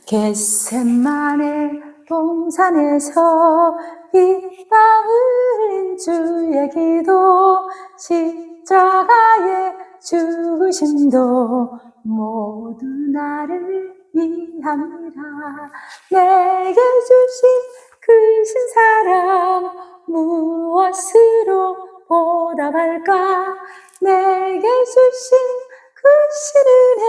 겟세마네 동산에서 피땀 흘린 주의 기도, 십자가의 죽으심도 모두 나를 위함이라. 내게 주신 크신 사랑 무엇으로 보답할까? 내게 주신 크신 은혜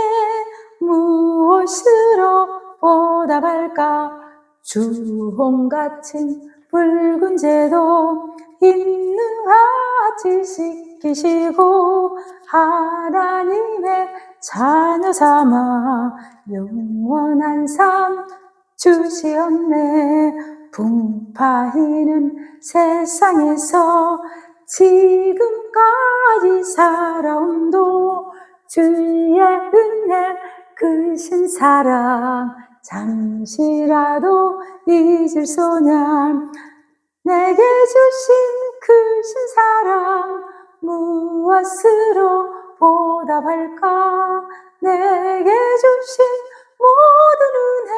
무엇으로 보답할까? 주홍같은 붉은 재도 인능같이 씻기시고 하나님의 자녀 삼아 영원한 삶 주시었네. 풍파이는 세상에서 지금까지 살아온도 주의 은혜 크신 사랑 잠시라도 잊을 소냐. 내게 주신 크신 사랑 무엇으로 보답할까? 내게 주신 모든 은혜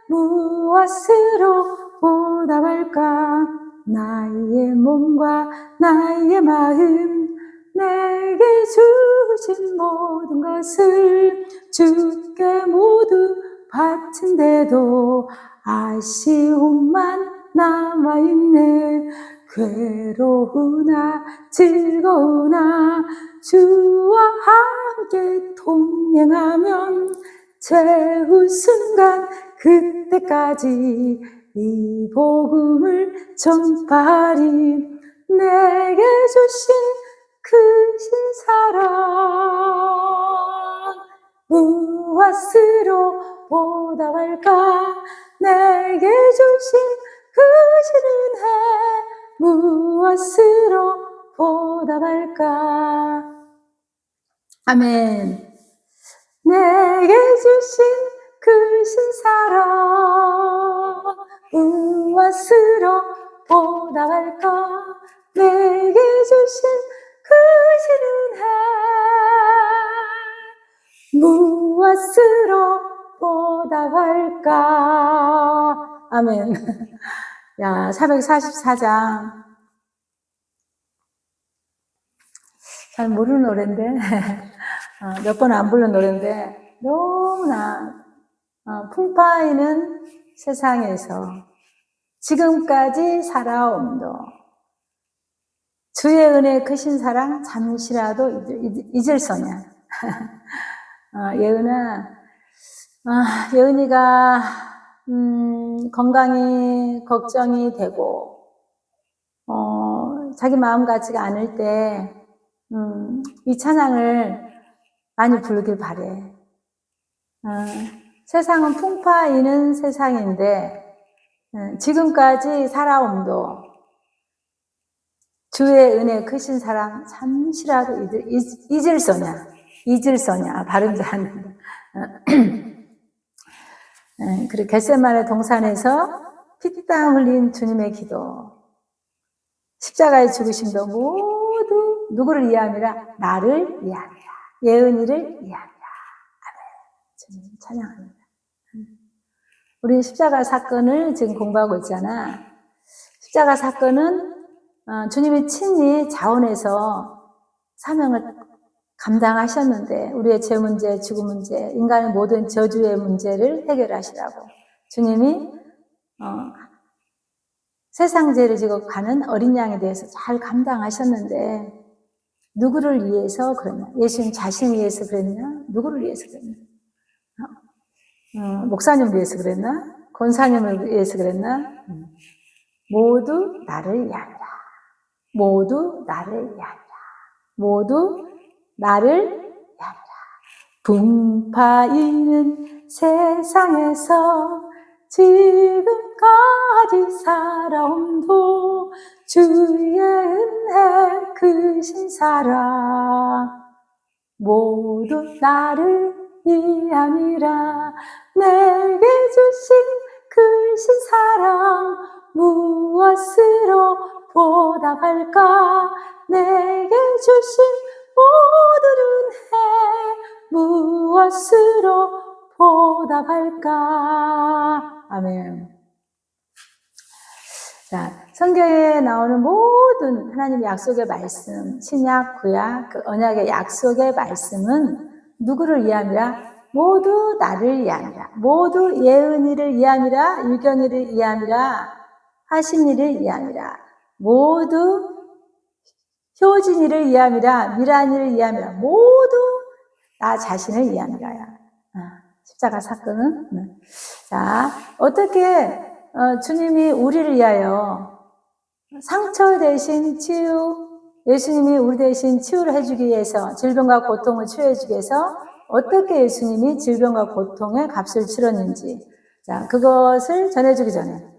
무엇으로 보답할까? 나의 몸과 나의 마음 내게 주신 모든 것을 주께 모두 바친데도 아쉬움만 남아있네. 괴로우나 즐거우나 주와 함께 동행하면 최후 순간 그때까지 이 복음을 전파하리. 내게 주신 크신 사랑 무엇으로 보답할까? 내게 주신 크신 은혜 무엇으로 보답할까? 아멘. 내게 주신 크신 사랑 무엇으로 보답할까? 내게 주신 크신 은혜 무엇으로 보답할까? 아멘. 야, 444장. 잘 모르는 노래인데, 몇 번 안 부른 노래인데, 너무나 풍파이는 세상에서 지금까지 살아옴도 주의 은혜 크신 사랑 잠시라도 잊을 소냐. 예은이가 건강이 걱정이 되고 자기 마음 같지가 않을 때 이 찬양을 많이 부르길 바래. 세상은 풍파이는 세상인데 지금까지 살아옴도 주의 은혜 크신 사랑 잠시라도 잊을 소냐. 발음 잘한다. 그리고 겟세마네 동산에서 피땀 흘린 주님의 기도, 십자가의 죽으심도 모두 누구를 위함이라? 나를 위함이라. 예은이를 위함이라. 아멘. 주님 찬양합니다. 우리는 십자가 사건을 지금 공부하고 있잖아. 십자가 사건은 주님이 친히 자원해서 사명을 감당하셨는데 우리의 죄 문제, 죽음 문제, 인간의 모든 저주의 문제를 해결하시라고 주님이 세상 죄를 지고 가는 어린 양에 대해서 잘 감당하셨는데 누구를 위해서 그랬나? 예수님 자신을 위해서 그랬나? 누구를 위해서 그랬나? 목사님을 위해서 그랬나? 권사님을 위해서 그랬나? 모두 나를 위하리라. 모두 나를 위하리라. 모두 나를 위하리라. 풍파이는 세상에서 지금까지 살아옴도 주의 은혜 크신 사랑 모두 나를 위함이라. 내게 주신 크신 사랑 무엇으로 보답할까? 내게 주신 모든 은혜 무엇으로 보답할까. 아멘. 자, 성경에 나오는 모든 하나님의 약속의 말씀, 신약, 구약, 그 언약의 약속의 말씀은 누구를 위함이라? 모두 나를 위함이라. 모두 예은이를 위함이라. 유경이를 위함이라. 하신이를 위함이라. 모두 효진이를 위함이라. 미란이를 위함이라. 모두 나 자신을 위함이라야. 십자가 사건은. 자, 어떻게 주님이 우리를 위하여 상처 대신 치유, 예수님이 우리 대신 치유를 해주기 위해서, 질병과 고통을 치유해주기 위해서 어떻게 예수님이 질병과 고통의 값을 치렀는지, 자, 그것을 전해주기 전에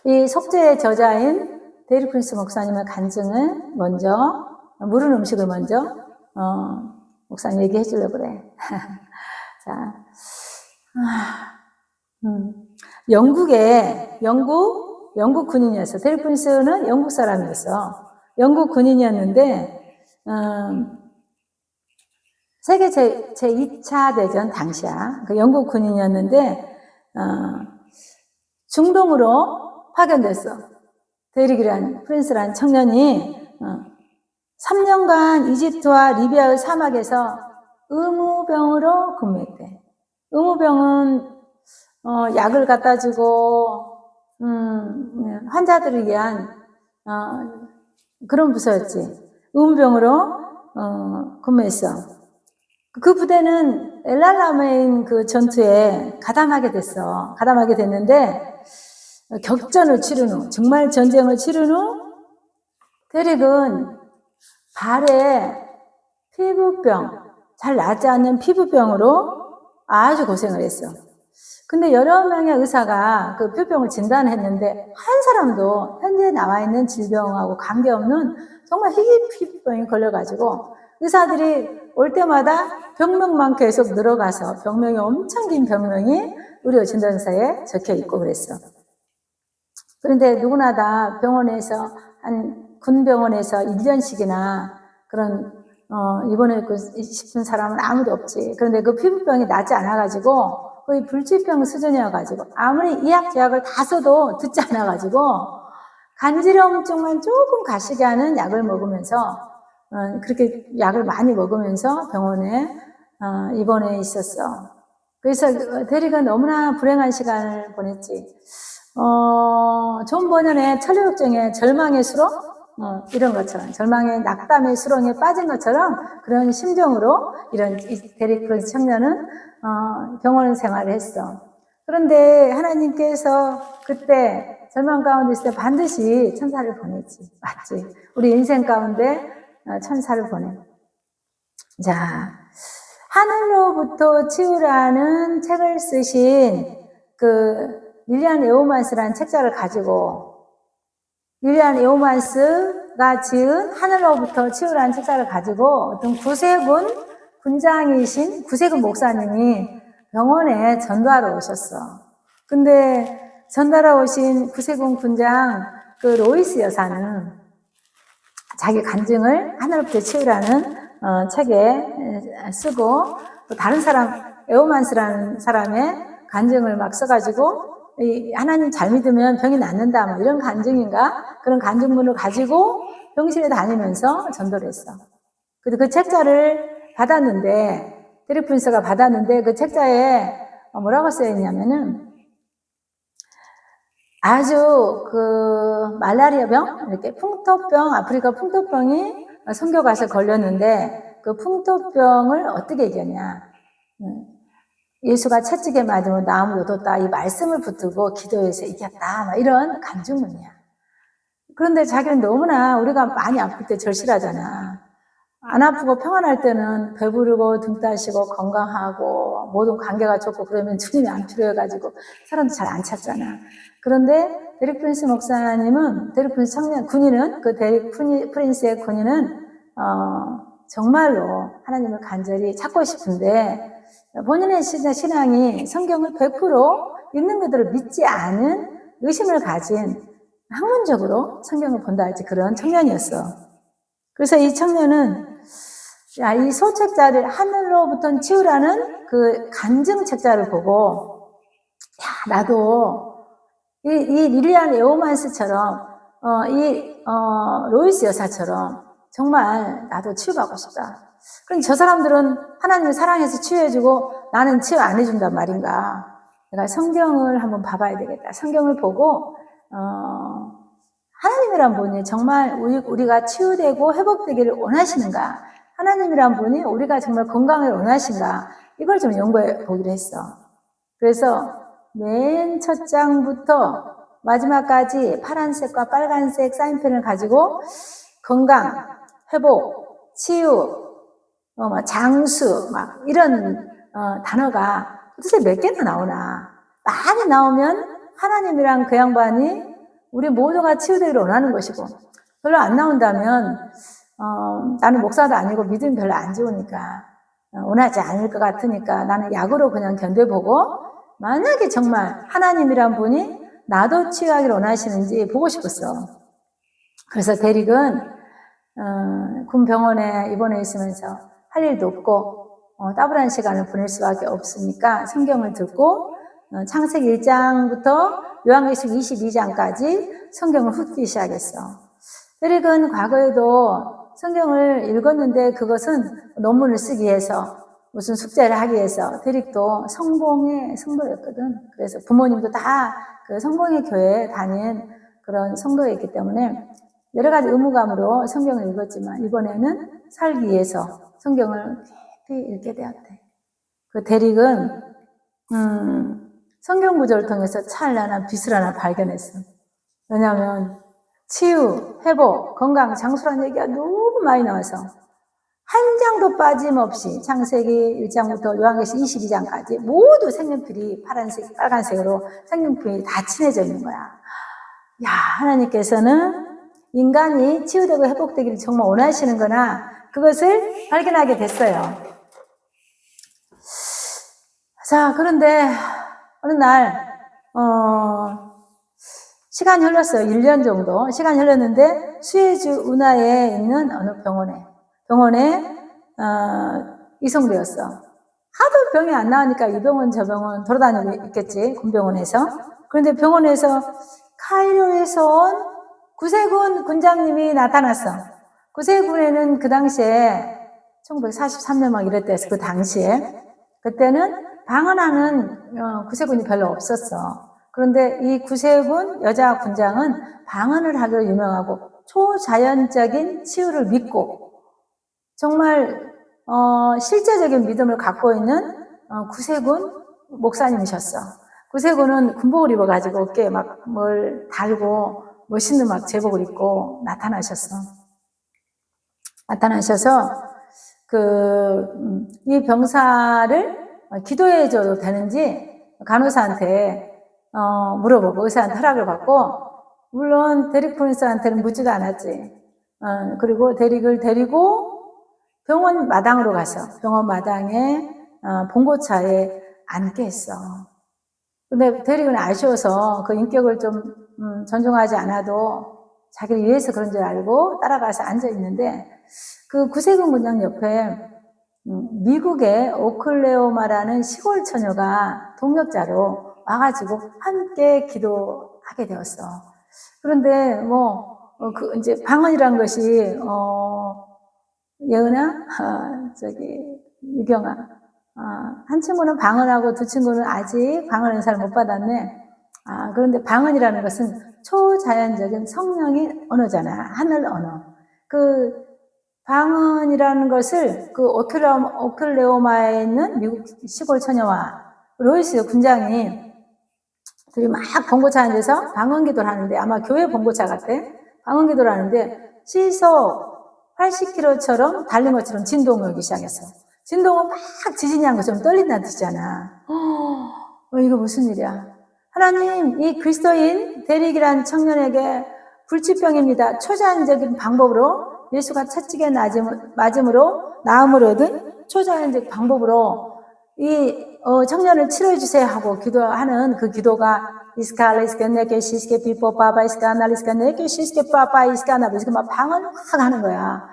이 속죄의 저자인 데이리 프린스 목사님의 간증을 먼저, 물은 음식을 먼저 목사님 얘기해 주려고 그래. 자, 영국 군인이었어. 데이리 프린스는 영국 사람이었어. 영국 군인이었는데, 세계 제2차 대전 당시야. 그 영국 군인이었는데, 중동으로 파견됐어. 데이리 프린스라는 청년이 3년간 이집트와 리비아의 사막에서 의무병으로 근무했대. 의무병은 약을 갖다 주고 환자들을 위한 그런 부서였지. 의무병으로 근무했어. 그 부대는 엘랄라메인 그 전투에 가담하게 됐어. 가담하게 됐는데 격전을 치른 후, 정말 전쟁을 치른 후 데릭은 발에 피부병, 잘 낫지 않는 피부병으로 아주 고생을 했어. 근데 여러 명의 의사가 그 피부병을 진단했는데 한 사람도 현재 나와 있는 질병하고 관계없는 정말 희귀 피부병이 걸려가지고 의사들이 올 때마다 병명만 계속 늘어가서 병명이 엄청 긴 병명이 의료 진단서에 적혀 있고 그랬어. 그런데 누구나 다 병원에서 군병원에서 1년씩이나 그런 입원했고 싶은 사람은 아무도 없지. 그런데 그 피부병이 낫지 않아가지고 거의 불치병 수준이어가지고 아무리 이약 제약을 다 써도 듣지 않아가지고 간지럼증만 조금 가시게 하는 약을 먹으면서 그렇게 약을 많이 먹으면서 병원에 입원해 있었어. 그래서 대리가 너무나 불행한 시간을 보냈지. 존 버년의 천리역정의 절망의 수렁? 이런 것처럼, 절망의 낙담의 수렁에 빠진 것처럼 그런 심정으로 이런 데릭 프린스 청년은 병원 생활을 했어. 그런데 하나님께서 그때 절망 가운데 있을 때 반드시 천사를 보냈지. 맞지? 우리 인생 가운데 천사를 보내. 자, 하늘로부터 치유라는 책을 쓰신 윌리엄 에오만스라는 책자를 가지고 윌리엄 에오만스가 지은 하늘로부터 치유라는 책자를 가지고 어떤 구세군 군장이신 구세군 목사님이 병원에 전도하러 오셨어. 근데 전도하러 오신 구세군 군장 그 로이스 여사는 자기 간증을 하늘로부터 치유라는 책에 쓰고 또 다른 사람 에오만스라는 사람의 간증을 막 써가지고 하나님 잘 믿으면 병이 낫는다 뭐 이런 간증인가 그런 간증문을 가지고 병실에 다니면서 전도를 했어. 그래서 그 책자를 받았는데 데릭 프린스가 받았는데 그 책자에 뭐라고 써있냐면은 아주 그 말라리아병 이렇게 풍토병 아프리카 풍토병이 선교 가서 걸렸는데 그 풍토병을 어떻게 이겼냐 예수가 채찍에 맞으면 나무를 얻었다. 이 말씀을 붙들고 기도해서 이겼다. 막 이런 간증문이야. 그런데 자기는 너무나 우리가 많이 아플 때 절실하잖아. 안 아프고 평안할 때는 배부르고 등 따시고 건강하고 모든 관계가 좋고 그러면 주님이 안 필요해가지고 사람도 잘 안 찾잖아. 그런데 데릭 프린스 목사님은 데릭 프린스 청년 군인은 그 데릭 프린스의 군인은 정말로 하나님을 간절히 찾고 싶은데 본인의 신앙이 성경을 100% 읽는 그대로 믿지 않은 의심을 가진 학문적으로 성경을 본다 할지 그런 청년이었어. 그래서 이 청년은 야, 이 소책자를 하늘로부터 치우라는 그 간증 책자를 보고, 야, 나도 이 릴리안 에오만스처럼, 로이스 여사처럼 정말 나도 치유받고 싶다. 그럼 저 사람들은 하나님을 사랑해서 치유해주고 나는 치유 안 해준단 말인가. 내가 성경을 한번 봐봐야 되겠다. 성경을 보고, 하나님이란 분이 정말 우리가 치유되고 회복되기를 원하시는가? 하나님이란 분이 우리가 정말 건강을 원하신가? 이걸 좀 연구해 보기로 했어. 그래서 맨 첫 장부터 마지막까지 파란색과 빨간색 사인펜을 가지고 건강, 회복, 치유, 장수, 막 이런 단어가 도대체 몇 개나 나오나. 많이 나오면 하나님이랑 그 양반이 우리 모두가 치유되기를 원하는 것이고, 별로 안 나온다면 나는 목사도 아니고 믿음이 별로 안 좋으니까 원하지 않을 것 같으니까 나는 약으로 그냥 견뎌보고, 만약에 정말 하나님이란 분이 나도 치유하기를 원하시는지 보고 싶었어. 그래서 대릭은 군 병원에 입원해 있으면서 할 일도 없고 따분한 시간을 보낼 수밖에 없으니까 성경을 듣고 창세기 1장부터 요한계시록 22장까지 성경을 훑기 시작했어. 대릭은 과거에도 성경을 읽었는데 그것은 논문을 쓰기 위해서, 무슨 숙제를 하기 위해서. 대릭도 성공의 성도였거든. 그래서 부모님도 다 그 성공의 교회에 다닌 그런 성도였기 때문에 여러 가지 의무감으로 성경을 읽었지만 이번에는 살기 위해서 성경을 깊이 읽게 되었대. 그 대릭은 성경 구절을 통해서 찬란한 빛을 하나 발견했어. 왜냐하면 치유, 회복, 건강, 장수라는 얘기가 너무 많이 나와서 한 장도 빠짐없이 창세기 1장부터 요한계시록 22장까지 모두 색연필이 파란색, 빨간색으로 색연필이 다 칠해져 있는 거야. 야, 하나님께서는 인간이 치유되고 회복되기를 정말 원하시는구나, 그것을 발견하게 됐어요. 자, 그런데 어느 날 시간이 흘렀어요. 1년 정도 시간이 흘렀는데 수에즈 운하에 있는 어느 병원에 이송되었어. 하도 병이 안 나으니까 이 병원 저 병원 돌아다니고 있겠지, 군병원에서. 그런데 병원에서 카이로에서 온 구세군 군장님이 나타났어. 구세군에는 그 당시에 1943년 막 이랬대서, 그 당시에 그때는 방언하는 구세군이 별로 없었어. 그런데 이 구세군 여자 군장은 방언을 하기로 유명하고 초자연적인 치유를 믿고 정말 실제적인 믿음을 갖고 있는 구세군 목사님이셨어. 구세군은 군복을 입어가지고 어깨에 막 뭘 달고 멋있는 막 제복을 입고 나타나셔서 이 병사를 기도해줘도 되는지 간호사한테 물어보고 의사한테 허락을 받고, 물론 데릭 프린스한테는 묻지도 않았지. 그리고 데릭을 데리고 병원 마당으로 가서 병원 마당에 봉고차에 앉게 했어. 근데 데릭은 아쉬워서 그 인격을 좀 존중하지 않아도 자기를 위해서 그런 줄 알고 따라가서 앉아 있는데, 그 구세군 군장 옆에 미국의 오클레호마라는 시골 처녀가 동역자로 와가지고 함께 기도하게 되었어. 그런데 이제 방언이란 것이 예은아, 유경아, 한 친구는 방언하고 두 친구는 아직 방언 은사를 못 받았네. 그런데 방언이라는 것은 초자연적인 성령의 언어잖아. 하늘 언어. 그 방언이라는 것을 그 오클레호마에 있는 미국 시골 처녀와 로이스 군장이 둘이 막 봉고차 앉아서 방언 기도를 하는데, 아마 교회 봉고차 같아. 방언 기도를 하는데 시속 80km처럼 달린 것처럼 진동을 오기 시작했어. 진동은 막 지진이 한 것처럼 떨린다는 뜻이잖아. 이거 무슨 일이야? 하나님, 이 그리스도인 데릭이란 청년에게 불치병입니다. 초자연적인 방법으로 예수가 채찍에 맞음으로 나음을 얻은 초자연적 방법으로 이 청년을 치료해 주세요 하고 기도하는 그 기도가 이스칼레스케네케 시스케 피포파파 이스카날리스케네케 시스케 파파 이스카나, 이렇게 막 방언을 막 하는 거야.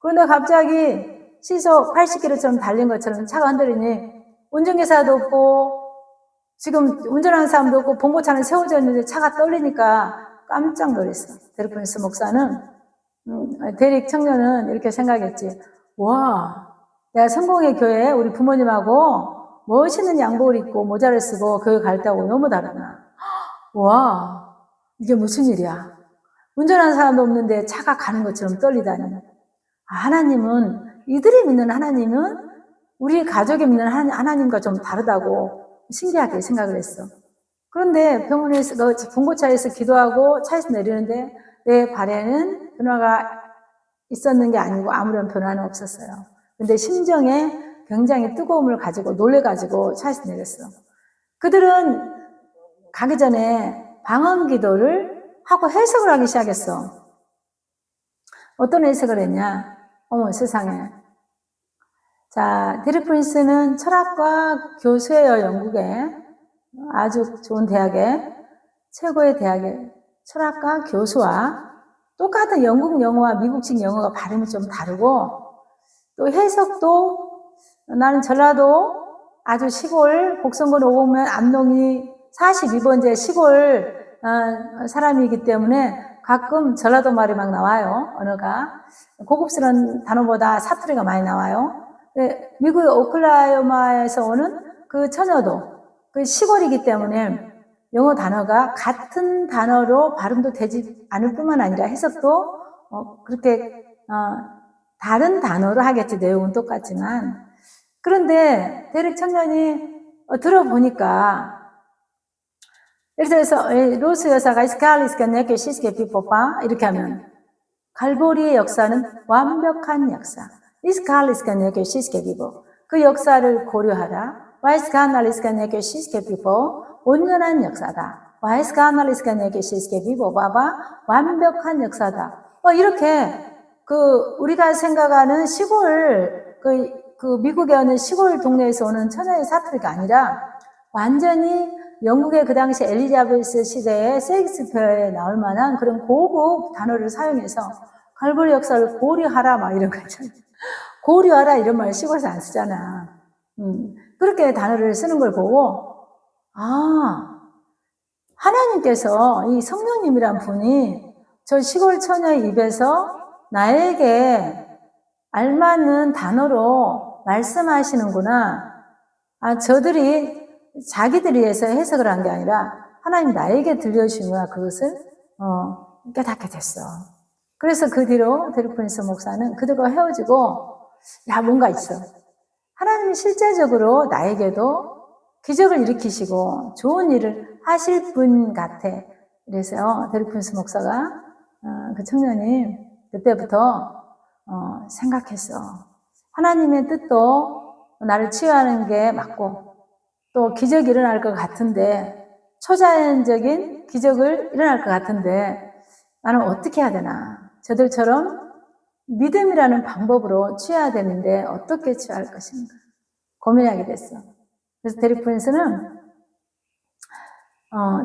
그런데 갑자기 시속 80km처럼 달린 것처럼 차가 흔들리니 운전기사도 없고 지금 운전하는 사람도 없고 봉고차는 세워져 있는데 차가 떨리니까 깜짝 놀랐어. 데릭 프린스 목사는 데릭 청년은 이렇게 생각했지. 와, 내가 성공의 교회에 우리 부모님하고 멋있는 양복을 입고 모자를 쓰고 교회 갈 때하고 너무 다르나. 와, 이게 무슨 일이야. 운전하는 사람도 없는데 차가 가는 것처럼 떨리다니. 하나님은, 이들이 믿는 하나님은 우리 가족이 믿는 하나님과 좀 다르다고 신기하게 생각을 했어. 그런데 병원에서, 봉고차에서 기도하고 차에서 내리는데 내 발에는 변화가 있었는 게 아니고 아무런 변화는 없었어요. 근데 심정에 굉장히 뜨거움을 가지고 놀래가지고 차에서 내렸어. 그들은 가기 전에 방언 기도를 하고 해석을 하기 시작했어. 어떤 해석을 했냐? 어머 세상에. 자, 데릭 프린스는 철학과 교수예요. 영국에 아주 좋은 대학에, 최고의 대학에 철학과 교수와 똑같은 영국 영어와 미국식 영어가 발음이 좀 다르고 또 해석도 나는 전라도 아주 시골 곡성군 오면 암동이 42번째 시골 사람이기 때문에 가끔 전라도 말이 막 나와요. 언어가 고급스러운 단어보다 사투리가 많이 나와요. 미국의 오클라호마에서 오는 그 처녀도 그 시골이기 때문에 영어 단어가 같은 단어로 발음도 되지 않을 뿐만 아니라 해석도 그렇게 다른 단어로 하겠지. 내용은 똑같지만. 그런데 데릭 청년이 들어보니까 예를 들어서 로스 여사가 스칼리스가 네게 시스게 비포파 이렇게 하면 갈보리의 역사는 완벽한 역사. 이스칼리스가 네게 시스게 비포 그 역사를 고려하라. 와이스카날리스가 네게 시스게 비포 온전한 역사다. 와이스카날리스가 네게 시스게 비포 봐봐 완벽한 역사다. 이렇게 우리가 생각하는 시골 그 미국에 오는 시골 동네에서 오는 처녀의 사투리가 아니라 완전히 영국의 그 당시 엘리자베스 시대에 셰익스피어에 나올 만한 그런 고급 단어를 사용해서 갈보리 역사를 고려하라 막 이런 거 있잖아요. 고려하라 이런 말 시골에서 안 쓰잖아. 그렇게 단어를 쓰는 걸 보고 하나님께서 이 성령님이란 분이 저 시골 처녀의 입에서 나에게 알맞는 단어로 말씀하시는구나. 저들이 자기들 위해서 해석을 한 게 아니라 하나님 나에게 들려주시구나. 그것을 깨닫게 됐어. 그래서 그 뒤로 데릭 프린스 목사는 그들과 헤어지고 뭔가 있어. 하나님이 실제적으로 나에게도 기적을 일으키시고 좋은 일을 하실 분 같아. 그래서 데릭 프린스 목사가 그 청년이 그때부터 생각했어. 하나님의 뜻도 나를 치유하는 게 맞고 또 기적이 일어날 것 같은데 초자연적인 기적을 일어날 것 같은데 나는 어떻게 해야 되나. 저들처럼 믿음이라는 방법으로 취해야 되는데 어떻게 취할 것인가 고민하게 됐어. 그래서 데릭 프린스는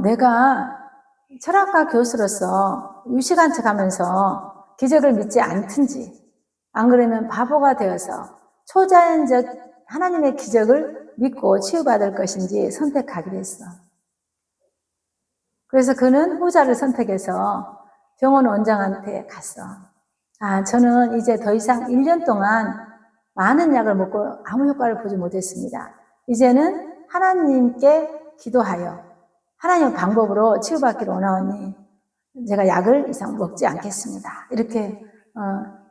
내가 철학과 교수로서 유식한 척하면서 기적을 믿지 않든지 안 그러면 바보가 되어서 초자연적 하나님의 기적을 믿고 치유받을 것인지 선택하기로 했어. 그래서 그는 후자를 선택해서 병원 원장한테 갔어. 저는 이제 더 이상 1년 동안 많은 약을 먹고 아무 효과를 보지 못했습니다. 이제는 하나님께 기도하여 하나님의 방법으로 치유받기를 원하오니 제가 약을 이상 먹지 않겠습니다. 이렇게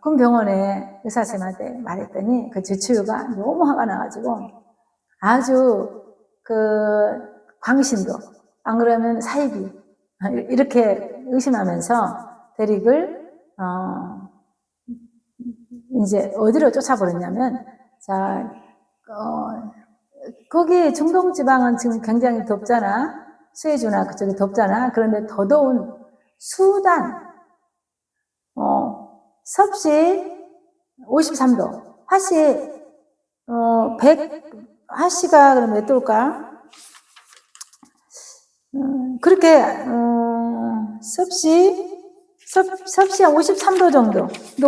큰 병원에 의사쌤한테 말했더니 그 주치유가 너무 화가 나가지고 아주 광신도 안 그러면 사이비 이렇게 의심하면서 데릭을 이제 어디로 쫓아버렸냐면 거기 중동 지방은 지금 굉장히 덥잖아. 수에주나 그쪽이 덥잖아. 그런데 더 더운 수단 섭씨 53도 화씨 100화씨가 그럼 몇 도일까? 그렇게 섭씨 한 53도 정도. 근데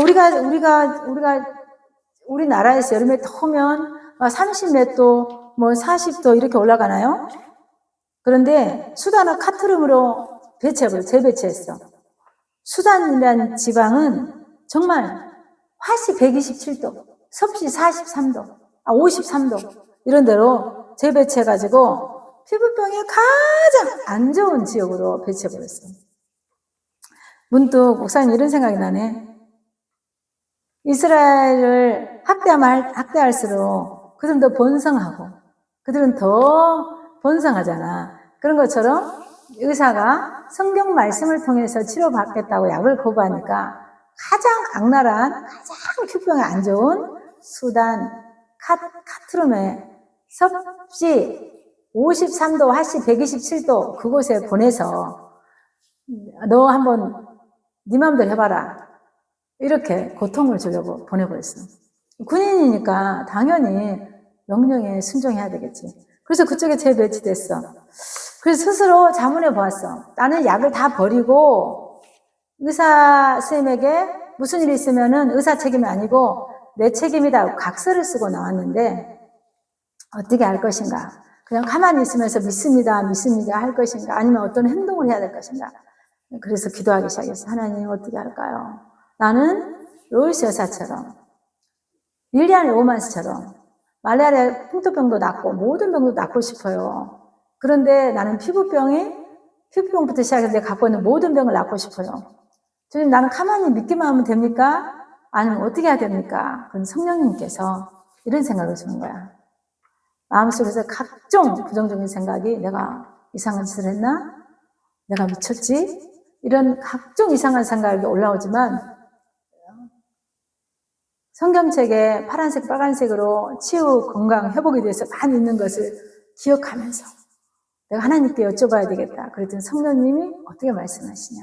우리나라에서 여름에 더우면 30몇 도, 40도 이렇게 올라가나요? 그런데 수단은 카트름으로 재배치했어. 수단이라는 지방은 정말 화씨 127도, 섭씨 43도, 53도 이런 데로 재배치해가지고 피부병에 가장 안 좋은 지역으로 배치해버렸어. 문득 목사님 이런 생각이 나네. 이스라엘을 학대하면 학대할수록 그들은 더 번성하고 그들은 더 번성하잖아. 그런 것처럼 의사가 성경 말씀을 통해서 치료받겠다고 약을 거부하니까 가장 악랄한, 가장 피부병에 안 좋은 수단, 카트룸에 섭씨 53도, 화씨 127도 그곳에 보내서 너 한번 네 맘대로 해봐라. 이렇게 고통을 주려고 보내버렸어. 군인이니까 당연히 명령에 순종해야 되겠지. 그래서 그쪽에 재배치됐어. 그래서 스스로 자문해 보았어. 나는 약을 다 버리고 의사 선생님에게 무슨 일이 있으면은 의사 책임이 아니고 내 책임이다. 각서를 쓰고 나왔는데 어떻게 할 것인가? 그냥 가만히 있으면서 믿습니다 할 것인가? 아니면 어떤 행동을 해야 될 것인가? 그래서 기도하기 시작했어. 하나님 어떻게 할까요? 나는 로이스 여사처럼 윌리안 로만스처럼 말라리아 풍토병도 낫고 모든 병도 낫고 싶어요. 그런데 나는 피부병부터 시작해서 내가 갖고 있는 모든 병을 낫고 싶어요. 주님, 나는 가만히 믿기만 하면 됩니까? 아니면 어떻게 해야 됩니까? 그럼 성령님께서 이런 생각을 주는 거야. 마음속에서 각종 부정적인 생각이 내가 이상한 짓을 했나? 내가 미쳤지? 이런 각종 이상한 생각이 올라오지만 성경책에 파란색, 빨간색으로 치유, 건강, 회복에 대해서 많이 있는 것을 기억하면서 내가 하나님께 여쭤봐야 되겠다. 그랬더니 성령님이 어떻게 말씀하시냐.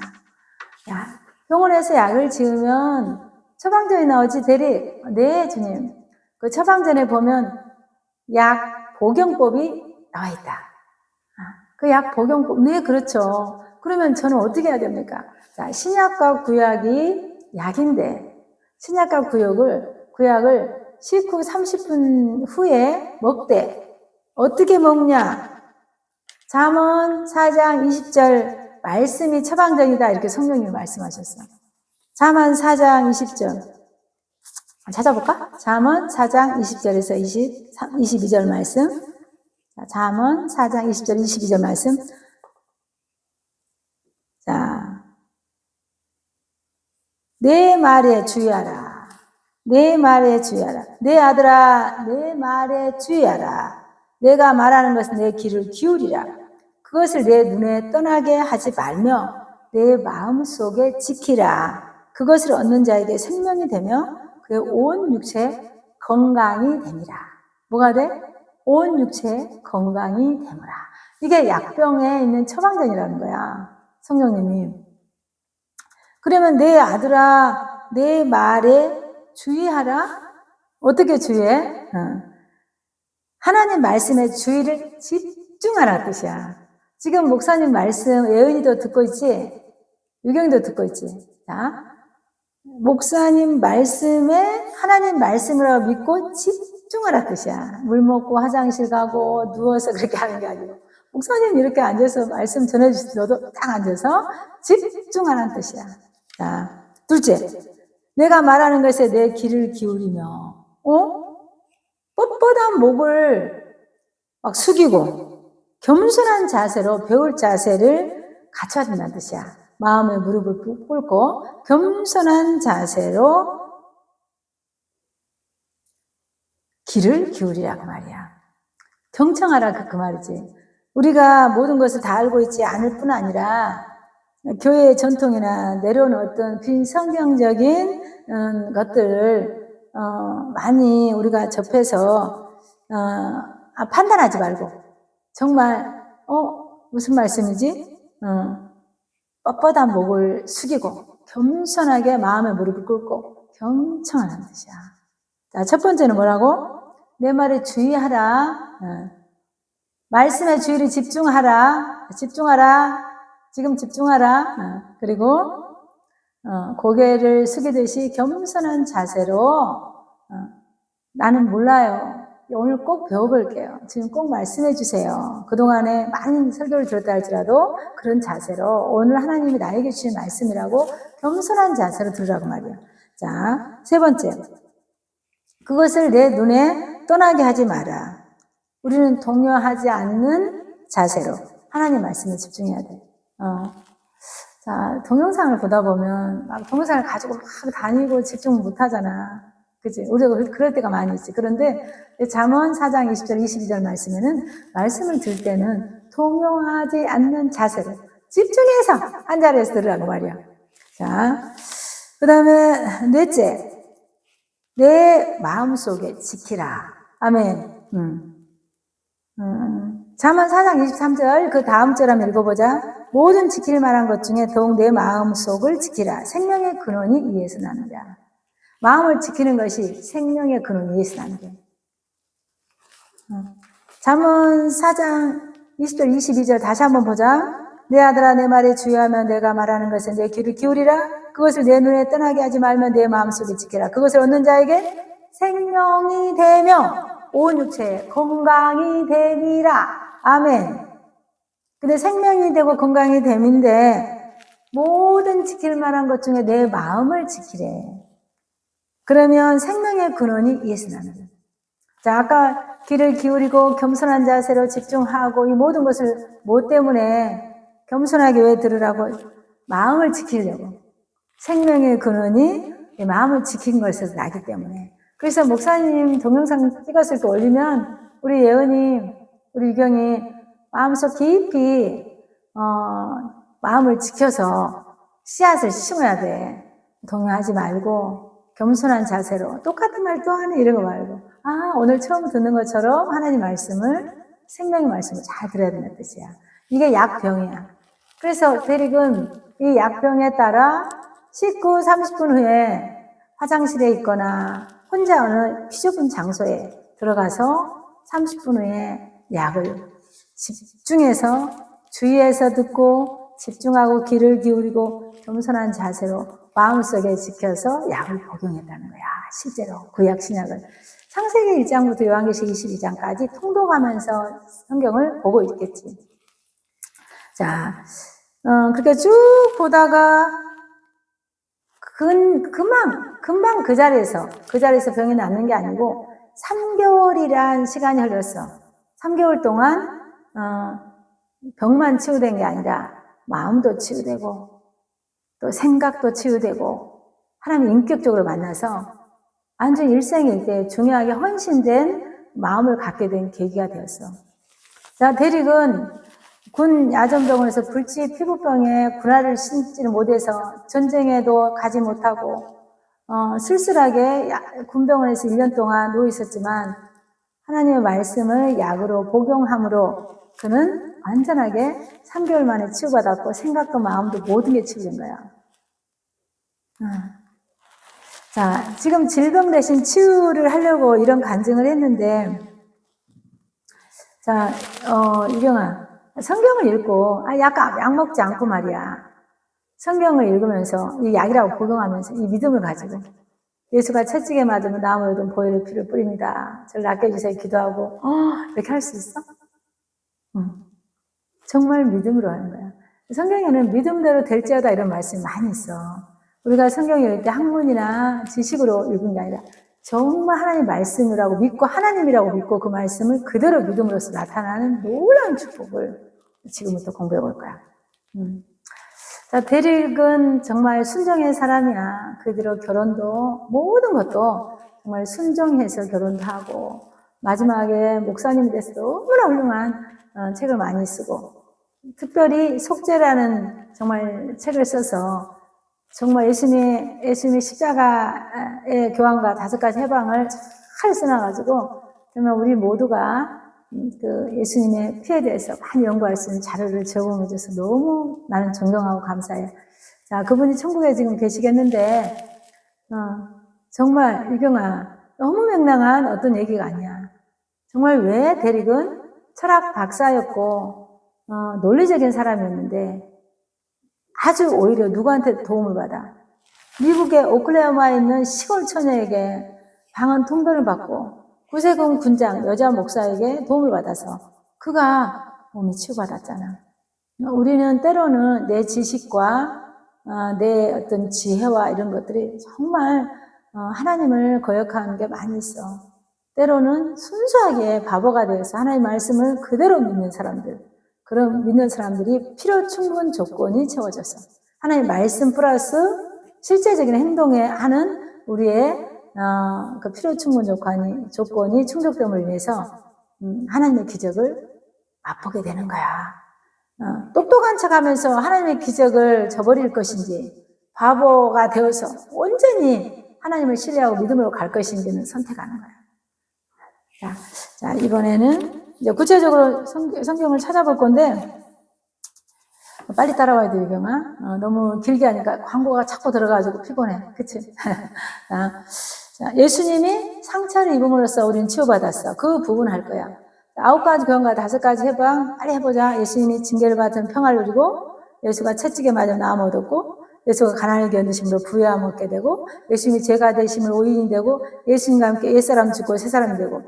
야, 병원에서 약을 지으면 처방전이 나오지, 대리. 네, 주님. 그 처방전에 보면 약 복용법이 나와 있다. 그 약 복용법, 네, 그렇죠. 그러면 저는 어떻게 해야 됩니까? 자, 신약과 구약이 약인데, 신약과 구약을 식후 30분 후에 먹되, 어떻게 먹냐? 잠언 4장 20절 말씀이 처방전이다. 이렇게 성령님이 말씀하셨어요. 잠언 4장 20절. 찾아볼까? 잠언 4장 20절에서 22절 말씀. 잠언 4장 20절, 22절 말씀. 자, 내 말에 주의하라. 내 말에 주의하라. 내 아들아, 내 말에 주의하라. 내가 말하는 것은 내 귀를 기울이라. 그것을 내 눈에 떠나게 하지 말며 내 마음속에 지키라. 그것을 얻는 자에게 생명이 되며 그의 온 육체 건강이 됨이라. 뭐가 돼? 온 육체 건강이 되므라. 이게 약병에 있는 처방전이라는 거야. 성령님이. 그러면 내 아들아, 내 말에 주의하라. 어떻게 주의해? 하나님 말씀에 주의를 집중하라 뜻이야. 지금 목사님 말씀 예은이도 듣고 있지? 유경이도 듣고 있지? 자, 목사님 말씀에 하나님 말씀으로 믿고 집중하라 뜻이야. 물 먹고 화장실 가고 누워서 그렇게 하는 게 아니고 목사님 이렇게 앉아서 말씀 전해주실 너도 딱 앉아서 집중하라는 뜻이야. 자, 둘째, 내가 말하는 것에 내 귀를 기울이며 뻣뻣한 목을 막 숙이고 겸손한 자세로 배울 자세를 갖춰야 된다는 뜻이야. 마음의 무릎을 꿇고 겸손한 자세로 귀를 기울이라 그 말이야. 경청하라 그 말이지. 우리가 모든 것을 다 알고 있지 않을 뿐 아니라 교회의 전통이나 내려온 어떤 빈성경적인 것들을 많이 우리가 접해서 판단하지 말고 정말 무슨 말씀이지? 뻣뻣한 목을 숙이고 겸손하게 마음의 무릎을 꿇고 경청하는 뜻이야. 자, 첫 번째는 뭐라고? 내 말에 주의하라. 말씀의 주의를 집중하라. 지금 집중하라. 그리고 고개를 숙이듯이 겸손한 자세로 나는 몰라요. 오늘 꼭 배워볼게요. 지금 꼭 말씀해 주세요. 그동안에 많은 설교를 들었다 할지라도 그런 자세로 오늘 하나님이 나에게 주신 말씀이라고 겸손한 자세로 들으라고 말이에요. 자, 세 번째. 그것을 내 눈에 떠나게 하지 마라. 우리는 동요하지 않는 자세로 하나님 말씀에 집중해야 돼. 자, 동영상을 보다 보면 막 동영상을 가지고 막 다니고 집중 못 하잖아. 그치? 우리가 그럴 때가 많이 있지. 그런데 잠언 4장 20절 22절 말씀에는 말씀을 들을 때는 동요하지 않는 자세로 집중해서 한 자리에서 들으라고 말이야. 자, 그 다음에 넷째, 내 마음속에 지키라. 아멘. 잠언 4장 23절 그 다음 절 한번 읽어보자. 모든 지킬 만한 것 중에 더욱 내 마음속을 지키라. 생명의 근원이 이에서 나느니라. 마음을 지키는 것이 생명의 근원이 이에서 나느니라. 잠언 4장 20절 22절 다시 한번 보자. 내 아들아 내 말에 주의하면 내가 말하는 것에 내 귀를 기울이라. 그것을 내 눈에 떠나게 하지 말면 내 마음속에 지키라. 그것을 얻는 자에게 생명이 되며 온 육체에 건강이 됨이라. 아멘. 근데 생명이 되고 건강이 됨인데 모든 지킬 만한 것 중에 내 마음을 지키래. 그러면 생명의 근원이 이에서 나는 거예요. 자, 아까 귀를 기울이고 겸손한 자세로 집중하고 이 모든 것을 뭐 때문에 겸손하게 왜 들으라고? 마음을 지키려고. 생명의 근원이 이 마음을 지킨 것에서 나기 때문에. 그래서 목사님 동영상 찍었을 때 올리면 우리 예은이, 우리 유경이 마음속 깊이 마음을 지켜서 씨앗을 심어야 돼. 동요하지 말고 겸손한 자세로 똑같은 말 또 하네 이런 거 말고 오늘 처음 듣는 것처럼 하나님 말씀을 생명의 말씀을 잘 들어야 된다는 뜻이야. 이게 약병이야. 그래서 대리금 이 약병에 따라 씻고 30분 후에 화장실에 있거나 혼자 어느 피좁은 장소에 들어가서 30분 후에 약을 집중해서 주의해서 듣고 집중하고 귀를 기울이고 겸손한 자세로 마음속에 지켜서 약을 복용했다는 거야. 실제로 구약 신약을 창세기 1장부터 요한계시록 22장까지 통독하면서 성경을 보고 있겠지. 자, 그렇게 쭉 보다가 금방 그 자리에서 병이 낫는 게 아니고 3개월이란 시간이 흘렀어. 3개월 동안 병만 치유된 게 아니라 마음도 치유되고 또 생각도 치유되고 하나님 인격적으로 만나서 완전 일생일대 중요하게 헌신된 마음을 갖게 된 계기가 되었어. 자, 대릭은 군 야전병원에서 불치 피부병에 군화를 신지를 못해서 전쟁에도 가지 못하고 쓸쓸하게 군병원에서 1년 동안 누워 있었지만 하나님의 말씀을 약으로 복용함으로 그는 완전하게 3개월 만에 치유받았고 생각도 마음도 모든 게 치유된 거야. 자, 지금 질병 대신 치유를 하려고 이런 간증을 했는데 자, 유경아 성경을 읽고 약 먹지 않고 말이야. 성경을 읽으면서 이 약이라고 복용하면서 이 믿음을 가지고 예수가 채찍에 맞으면 나무에도 보혈의 피를 뿌립니다. 저를 낫게 해주세요. 기도하고 이렇게 할 수 있어? 정말 믿음으로 하는 거야. 성경에는 믿음대로 될지어다 이런 말씀이 많이 있어. 우리가 성경 읽을 때 학문이나 지식으로 읽은 게 아니라 정말 하나님 말씀이라고 믿고 하나님이라고 믿고 그 말씀을 그대로 믿음으로써 나타나는 놀라운 축복을 지금부터 공부해 볼 거야. 자, 대릭은 정말 순종의 사람이야. 그대로 결혼도 모든 것도 정말 순종해서 결혼도 하고 마지막에 목사님이 돼서 너무나 훌륭한 책을 많이 쓰고 특별히 속죄라는 정말 책을 써서 정말 예수님의 십자가의 교환과 5가지 해방을 잘 써놔가지고 정말 우리 모두가 그 예수님의 피에 대해서 많이 연구할 수 있는 자료를 제공해줘서 너무 나는 존경하고 감사해요. 자, 그분이 천국에 지금 계시겠는데 정말 유경아 너무 명랑한 어떤 얘기가 아니야. 정말 왜 대릭은 철학 박사였고 논리적인 사람이었는데 아주 오히려 누구한테 도움을 받아? 미국의 오클라호마에 있는 시골 처녀에게 방언 통변을 받고 구세군 군장 여자 목사에게 도움을 받아서 그가 몸이 치유받았잖아. 우리는 때로는 내 지식과 내 어떤 지혜와 이런 것들이 정말 하나님을 거역하는 게 많이 있어. 때로는 순수하게 바보가 되어서 하나님의 말씀을 그대로 믿는 사람들, 그런 믿는 사람들이 필요 충분 조건이 채워져서 하나님의 말씀 플러스 실제적인 행동에 하는 우리의 그 필요 충분 조건이 충족됨을 인해서 하나님의 기적을 맛보게 되는 거야. 똑똑한 척하면서 하나님의 기적을 저버릴 것인지 바보가 되어서 온전히 하나님을 신뢰하고 믿음으로 갈 것인지는 선택하는 거야. 자, 이번에는 이제 구체적으로 성경을 찾아볼 건데 빨리 따라와야 돼, 유경아. 너무 길게 하니까 광고가 자꾸 들어가지고 피곤해. 그치? 자, 예수님이 상처를 입음으로써 우리는 치유받았어. 그 부분 할 거야. 9가지 병과 5가지 해방 빨리 해보자. 예수님이 징계를 받은 평화를 누리고 예수가 채찍에 맞아 나음 얻었고 예수가 가난을 견디심으로 부유함 얻게 되고 예수님이 죄가 되심으로 오인이 되고 예수님과 함께 옛사람 죽고 새사람이 되고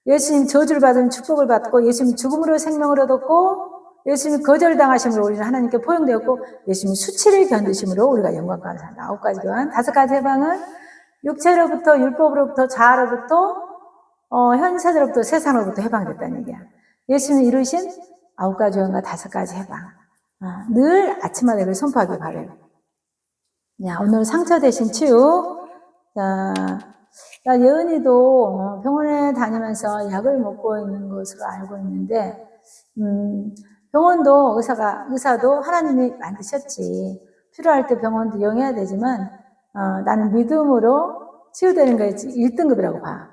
예수님 저주를 받으면 축복을 받고 예수님 죽음으로 생명을 얻었고 예수님이 거절당하심으로 우리는 하나님께 포용되었고 예수님이 수치를 견디심으로 우리가 영광과 산다. 9가지 교환. 5가지 해방은 육체로부터 율법으로부터 자아로부터 현세로부터 세상으로부터 해방됐다는 얘기야. 예수님이 이루신 9가지 교환과 5가지 해방. 늘 아침마다 이걸 선포하길 바래요. 야, 오늘 상처 대신 치유. 자, 예은이도 병원에 다니면서 약을 먹고 있는 것으로 알고 있는데 병원도 의사도 하나님이 만드셨지. 필요할 때 병원도 이용해야 되지만 나는 믿음으로 치유되는 게 1등급이라고 봐.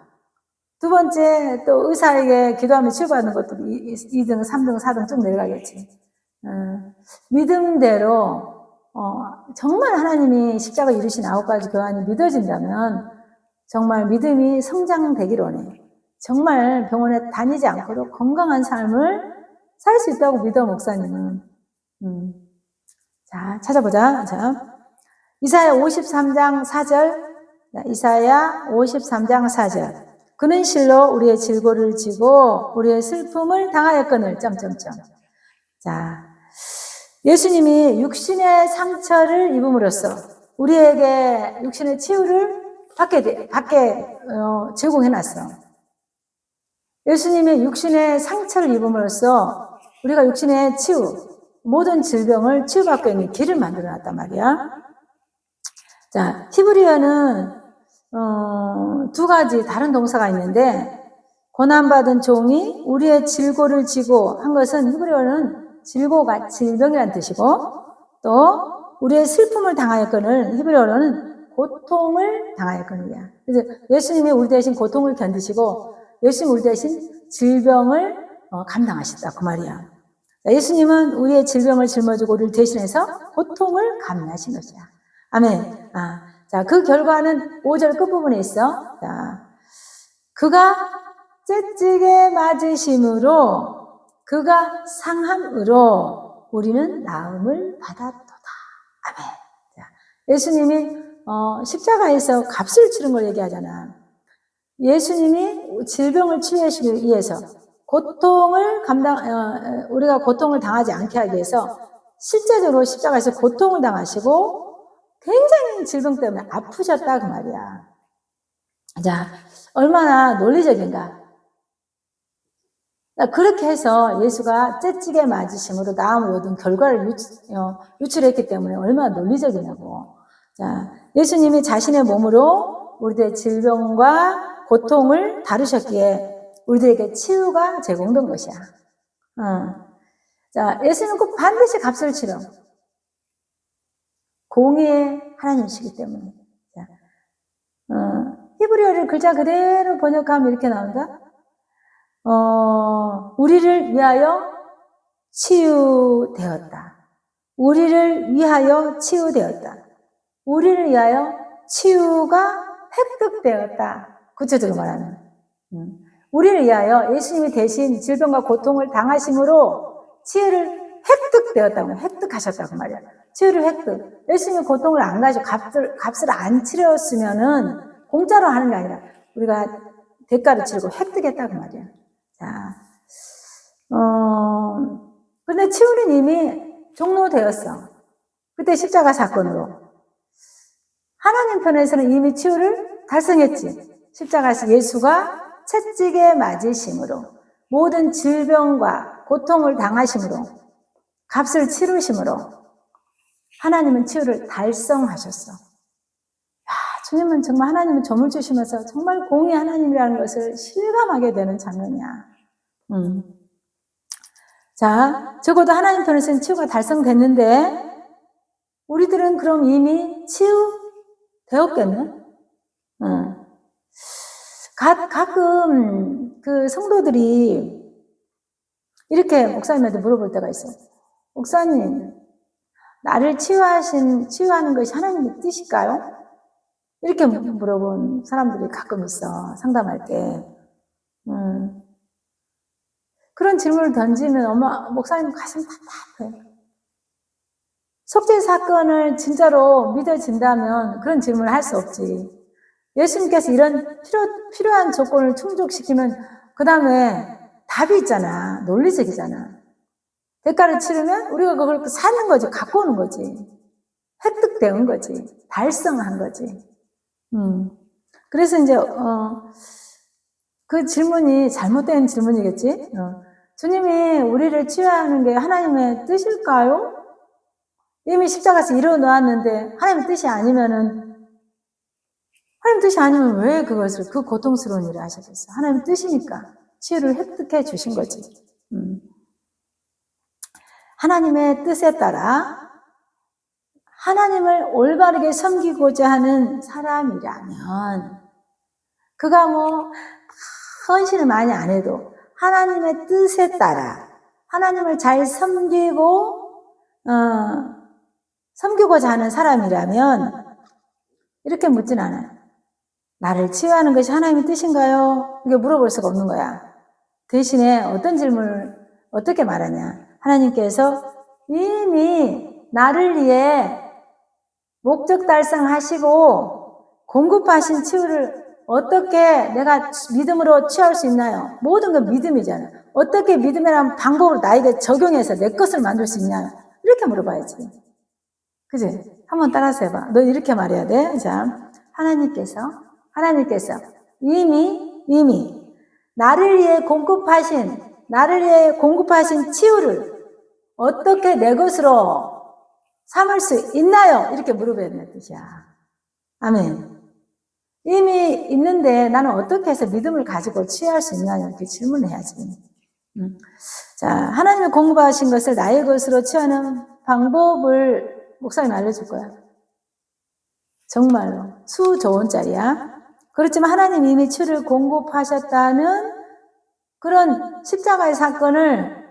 두 번째 또 의사에게 기도하면 치유받는 것도 2등, 3등, 4등 쭉 내려가겠지. 믿음대로 정말 하나님이 십자가 이루신 9가지 교환이 믿어진다면 정말 믿음이 성장되기를 원해. 정말 병원에 다니지 않고도 건강한 삶을 살 수 있다고 믿어, 목사님은. 자, 찾아보자. 자, 이사야 53장 4절. 이사야 53장 4절. 그는 실로 우리의 질고를 지고 우리의 슬픔을 당하였거늘. 자, 예수님이 육신의 상처를 입음으로써 우리에게 육신의 치유를 받게 제공해놨어. 예수님의 육신의 상처를 입음으로써 우리가 육신의 치유, 모든 질병을 치유받고 있는 길을 만들어놨단 말이야. 자, 히브리어는 2가지 다른 동사가 있는데 고난받은 종이 우리의 질고를 지고 한 것은 히브리어는 질고가 질병이라는 뜻이고 또 우리의 슬픔을 당하였거늘 히브리어로는 고통을 당하였거늘이야. 그래서 예수님이 우리 대신 고통을 견디시고 예수님 우리 대신 질병을 감당하셨다 그 말이야. 예수님은 우리의 질병을 짊어지고 우리를 대신해서 고통을 감내하신 것이야. 아멘. 자, 그 결과는 5절 끝부분에 있어. 자, 그가 채찍에 맞으심으로 그가 상함으로 우리는 나음을 받았도다. 아멘. 자, 예수님이 십자가에서 값을 치른 걸 얘기하잖아. 예수님이 질병을 치유하시기 위해서 우리가 고통을 당하지 않게 하기 위해서 실제적으로 십자가에서 고통을 당하시고 굉장히 질병 때문에 아프셨다 그 말이야. 자, 얼마나 논리적인가. 그렇게 해서 예수가 채찍에 맞으심으로 나음을 얻은 결과를 유출했기 때문에 얼마나 논리적이냐고. 자, 예수님이 자신의 몸으로 우리들의 질병과 고통을 다루셨기에 우리들에게 치유가 제공된 것이야. 자, 예수님은 꼭 반드시 값을 치러. 공의의 하나님이시기 때문에. 자, 히브리어를 글자 그대로 번역하면 이렇게 나온다. 우리를 위하여 치유되었다. 우리를 위하여 치유되었다. 우리를 위하여 치유가 획득되었다. 구체적으로 말하면. 우리를 위하여 예수님이 대신 질병과 고통을 당하심으로 치유를 획득되었다고, 획득하셨다고 말이야. 치유를 획득. 예수님이 고통을 안 가지고 값을 안 치렀으면은 공짜로 하는 게 아니라 우리가 대가를 치르고 획득했다고 말이야. 자, 근데 치유는 이미 종료되었어. 그때 십자가 사건으로. 하나님 편에서는 이미 치유를 달성했지. 십자가에서 예수가 채찍에 맞으심으로 모든 질병과 고통을 당하심으로 값을 치르심으로 하나님은 치유를 달성하셨어. 주님은 정말 하나님은 점을 주시면서 정말 공의 하나님이라는 것을 실감하게 되는 장면이야. 자, 적어도 하나님 편에서는 치유가 달성됐는데 우리들은 그럼 이미 치유되었겠네? 가끔 그 성도들이 이렇게 목사님한테 물어볼 때가 있어요. 목사님, 나를 치유하는 것이 하나님의 뜻일까요? 이렇게 물어본 사람들이 가끔 있어, 상담할 때. 그런 질문을 던지면 목사님 가슴 답답해. 속죄 사건을 진짜로 믿어진다면 그런 질문을 할 수 없지. 예수님께서 이런 필요한 조건을 충족시키면 그 다음에 답이 있잖아. 논리적이잖아. 대가를 치르면 우리가 그걸 사는 거지. 갖고 오는 거지. 획득되는 거지. 달성한 거지. 그래서 이제 그 질문이 잘못된 질문이겠지. 주님이 우리를 치유하는 게 하나님의 뜻일까요? 이미 십자가에서 이뤄놓았는데 하나님의 뜻이 아니면 왜 그것을 그 고통스러운 일을 하셨겠어? 하나님의 뜻이니까 치유를 획득해 주신 거지. 하나님의 뜻에 따라 하나님을 올바르게 섬기고자 하는 사람이라면 그가 헌신을 많이 안 해도 하나님의 뜻에 따라 하나님을 잘 섬기고자 하는 사람이라면 이렇게 묻진 않아요. 나를 치유하는 것이 하나님의 뜻인가요? 이게 물어볼 수가 없는 거야. 대신에 어떤 질문을 어떻게 말하냐. 하나님께서 이미 나를 위해 목적 달성하시고 공급하신 치유를 어떻게 내가 믿음으로 취할 수 있나요? 모든 건 믿음이잖아. 어떻게 믿음이라는 방법을 나에게 적용해서 내 것을 만들 수 있나요? 이렇게 물어봐야지. 그지? 한번 따라서 해봐. 너 이렇게 말해야 돼. 자, 하나님께서 이미 나를 위해 공급하신 치유를 어떻게 내 것으로 삼을 수 있나요? 이렇게 물어봐야 되는 뜻이야. 아멘. 이미 있는데 나는 어떻게 해서 믿음을 가지고 치유할 수 있나요? 이렇게 질문을 해야지. 자, 하나님이 공급하신 것을 나의 것으로 취하는 방법을 목사님 알려줄 거야. 정말로 수 좋은 짤이야. 그렇지만 하나님 이미 치유를 공급하셨다는 그런 십자가의 사건을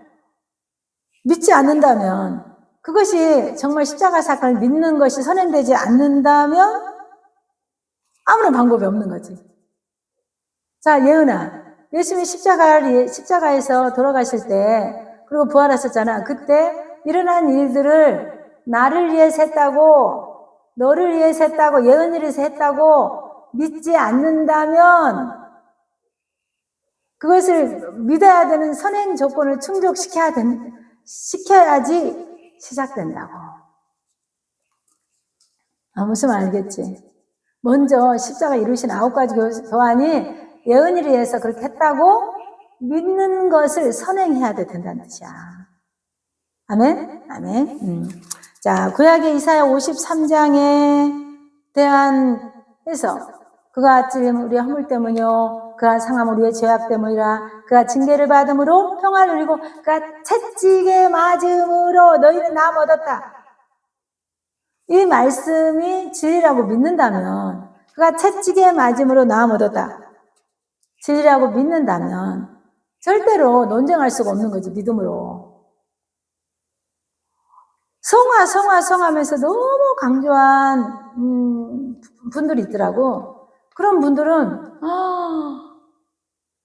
믿지 않는다면, 그것이 정말 십자가 사건을 믿는 것이 선행되지 않는다면 아무런 방법이 없는 거지. 자, 예은아, 예수님이 십자가에서 돌아가실 때, 그리고 부활하셨잖아. 그때 일어난 일들을 나를 위해서 했다고, 너를 위해서 했다고, 예은이를 위해서 했다고 믿지 않는다면 그것을 믿어야 되는 선행 조건을 충족시켜야지 시작된다고. 무슨 말 알겠지? 먼저 십자가 이루신 9가지 교환이 예은이를 위해서 그렇게 했다고 믿는 것을 선행해야 된다는 뜻이야. 아멘? 아멘. 자, 구약의 이사야 53장에 대한 해석. 그가 찔림 우리의 허물 때문이요, 그가 상함 우리의 죄악 때문이라. 그가 징계를 받음으로 평화를 누리고 그가 채찍에 맞음으로 너희는 나음 얻었다. 이 말씀이 진리라고 믿는다면, 그가 채찍에 맞음으로 나음 얻었다, 진리라고 믿는다면 절대로 논쟁할 수가 없는 거지. 믿음으로 성화하면서 너무 강조한 분들이 있더라고. 그런 분들은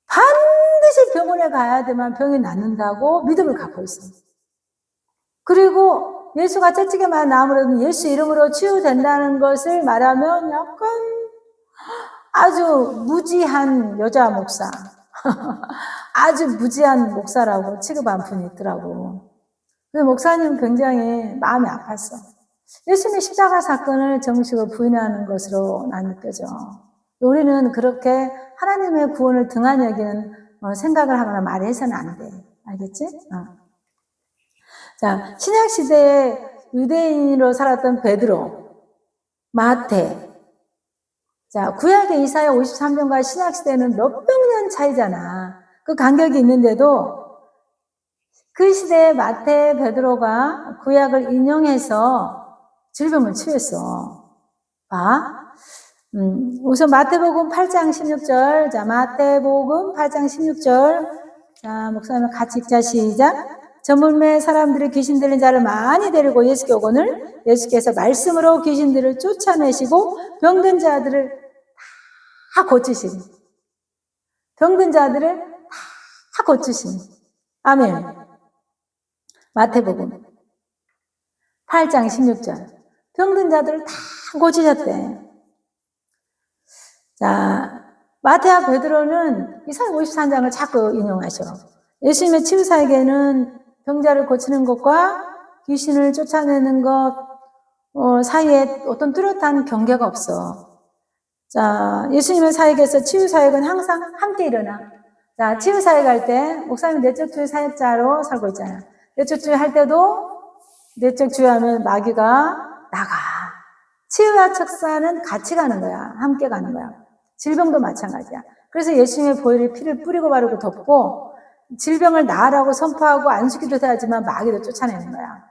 반드시 병원에 가야 되면 병이 낫는다고 믿음을 갖고 있어. 그리고 예수가 채찍에만 나음으로 예수 이름으로 치유된다는 것을 말하면 약간 아주 무지한 여자 목사. 아주 무지한 목사라고 취급한 분이 있더라고. 그 목사님 굉장히 마음이 아팠어. 예수님의 십자가 사건을 정식으로 부인하는 것으로 난 느껴져. 우리는 그렇게 하나님의 구원을 등한히 여기는 생각을 하거나 말을 해서는 안 돼. 알겠지? 자, 신약시대에 유대인으로 살았던 베드로, 마태. 자, 구약의 이사야 53년과 신약시대는 몇백 년 차이잖아. 그 간격이 있는데도 그 시대에 마태, 베드로가 구약을 인용해서 질병을 치유했어. 봐. 우선 마태복음 8장 16절. 자, 마태복음 8장 16절. 자, 목사님 같이 읽자. 시작. 저물매 사람들이 귀신 들린 자를 많이 데리고 예수께 오거늘 예수께서 말씀으로 귀신들을 쫓아내시고 병든 자들을 다 고치시니. 병든 자들을 다 고치시니. 아멘. 마태복음 8장 16절. 병든 자들을 다 고치셨대. 자, 마태와 베드로는 이사야 53장을 자꾸 인용하셔. 예수님의 치유사에게는 병자를 고치는 것과 귀신을 쫓아내는 것 사이에 어떤 뚜렷한 경계가 없어. 자, 예수님의 사역에서 치유사역은 항상 함께 일어나. 자, 치유사역 할 때 목사님 내적 주의 사역자로 살고 있잖아. 내적 주의 할 때도 내적 주의 하면 마귀가 나가. 치유와 척사는 같이 가는 거야. 함께 가는 거야. 질병도 마찬가지야. 그래서 예수님의 보혈의 피를 뿌리고 바르고 덮고 질병을 나으라고 선포하고 안수기도 해야지만 마귀도 쫓아내는 거야.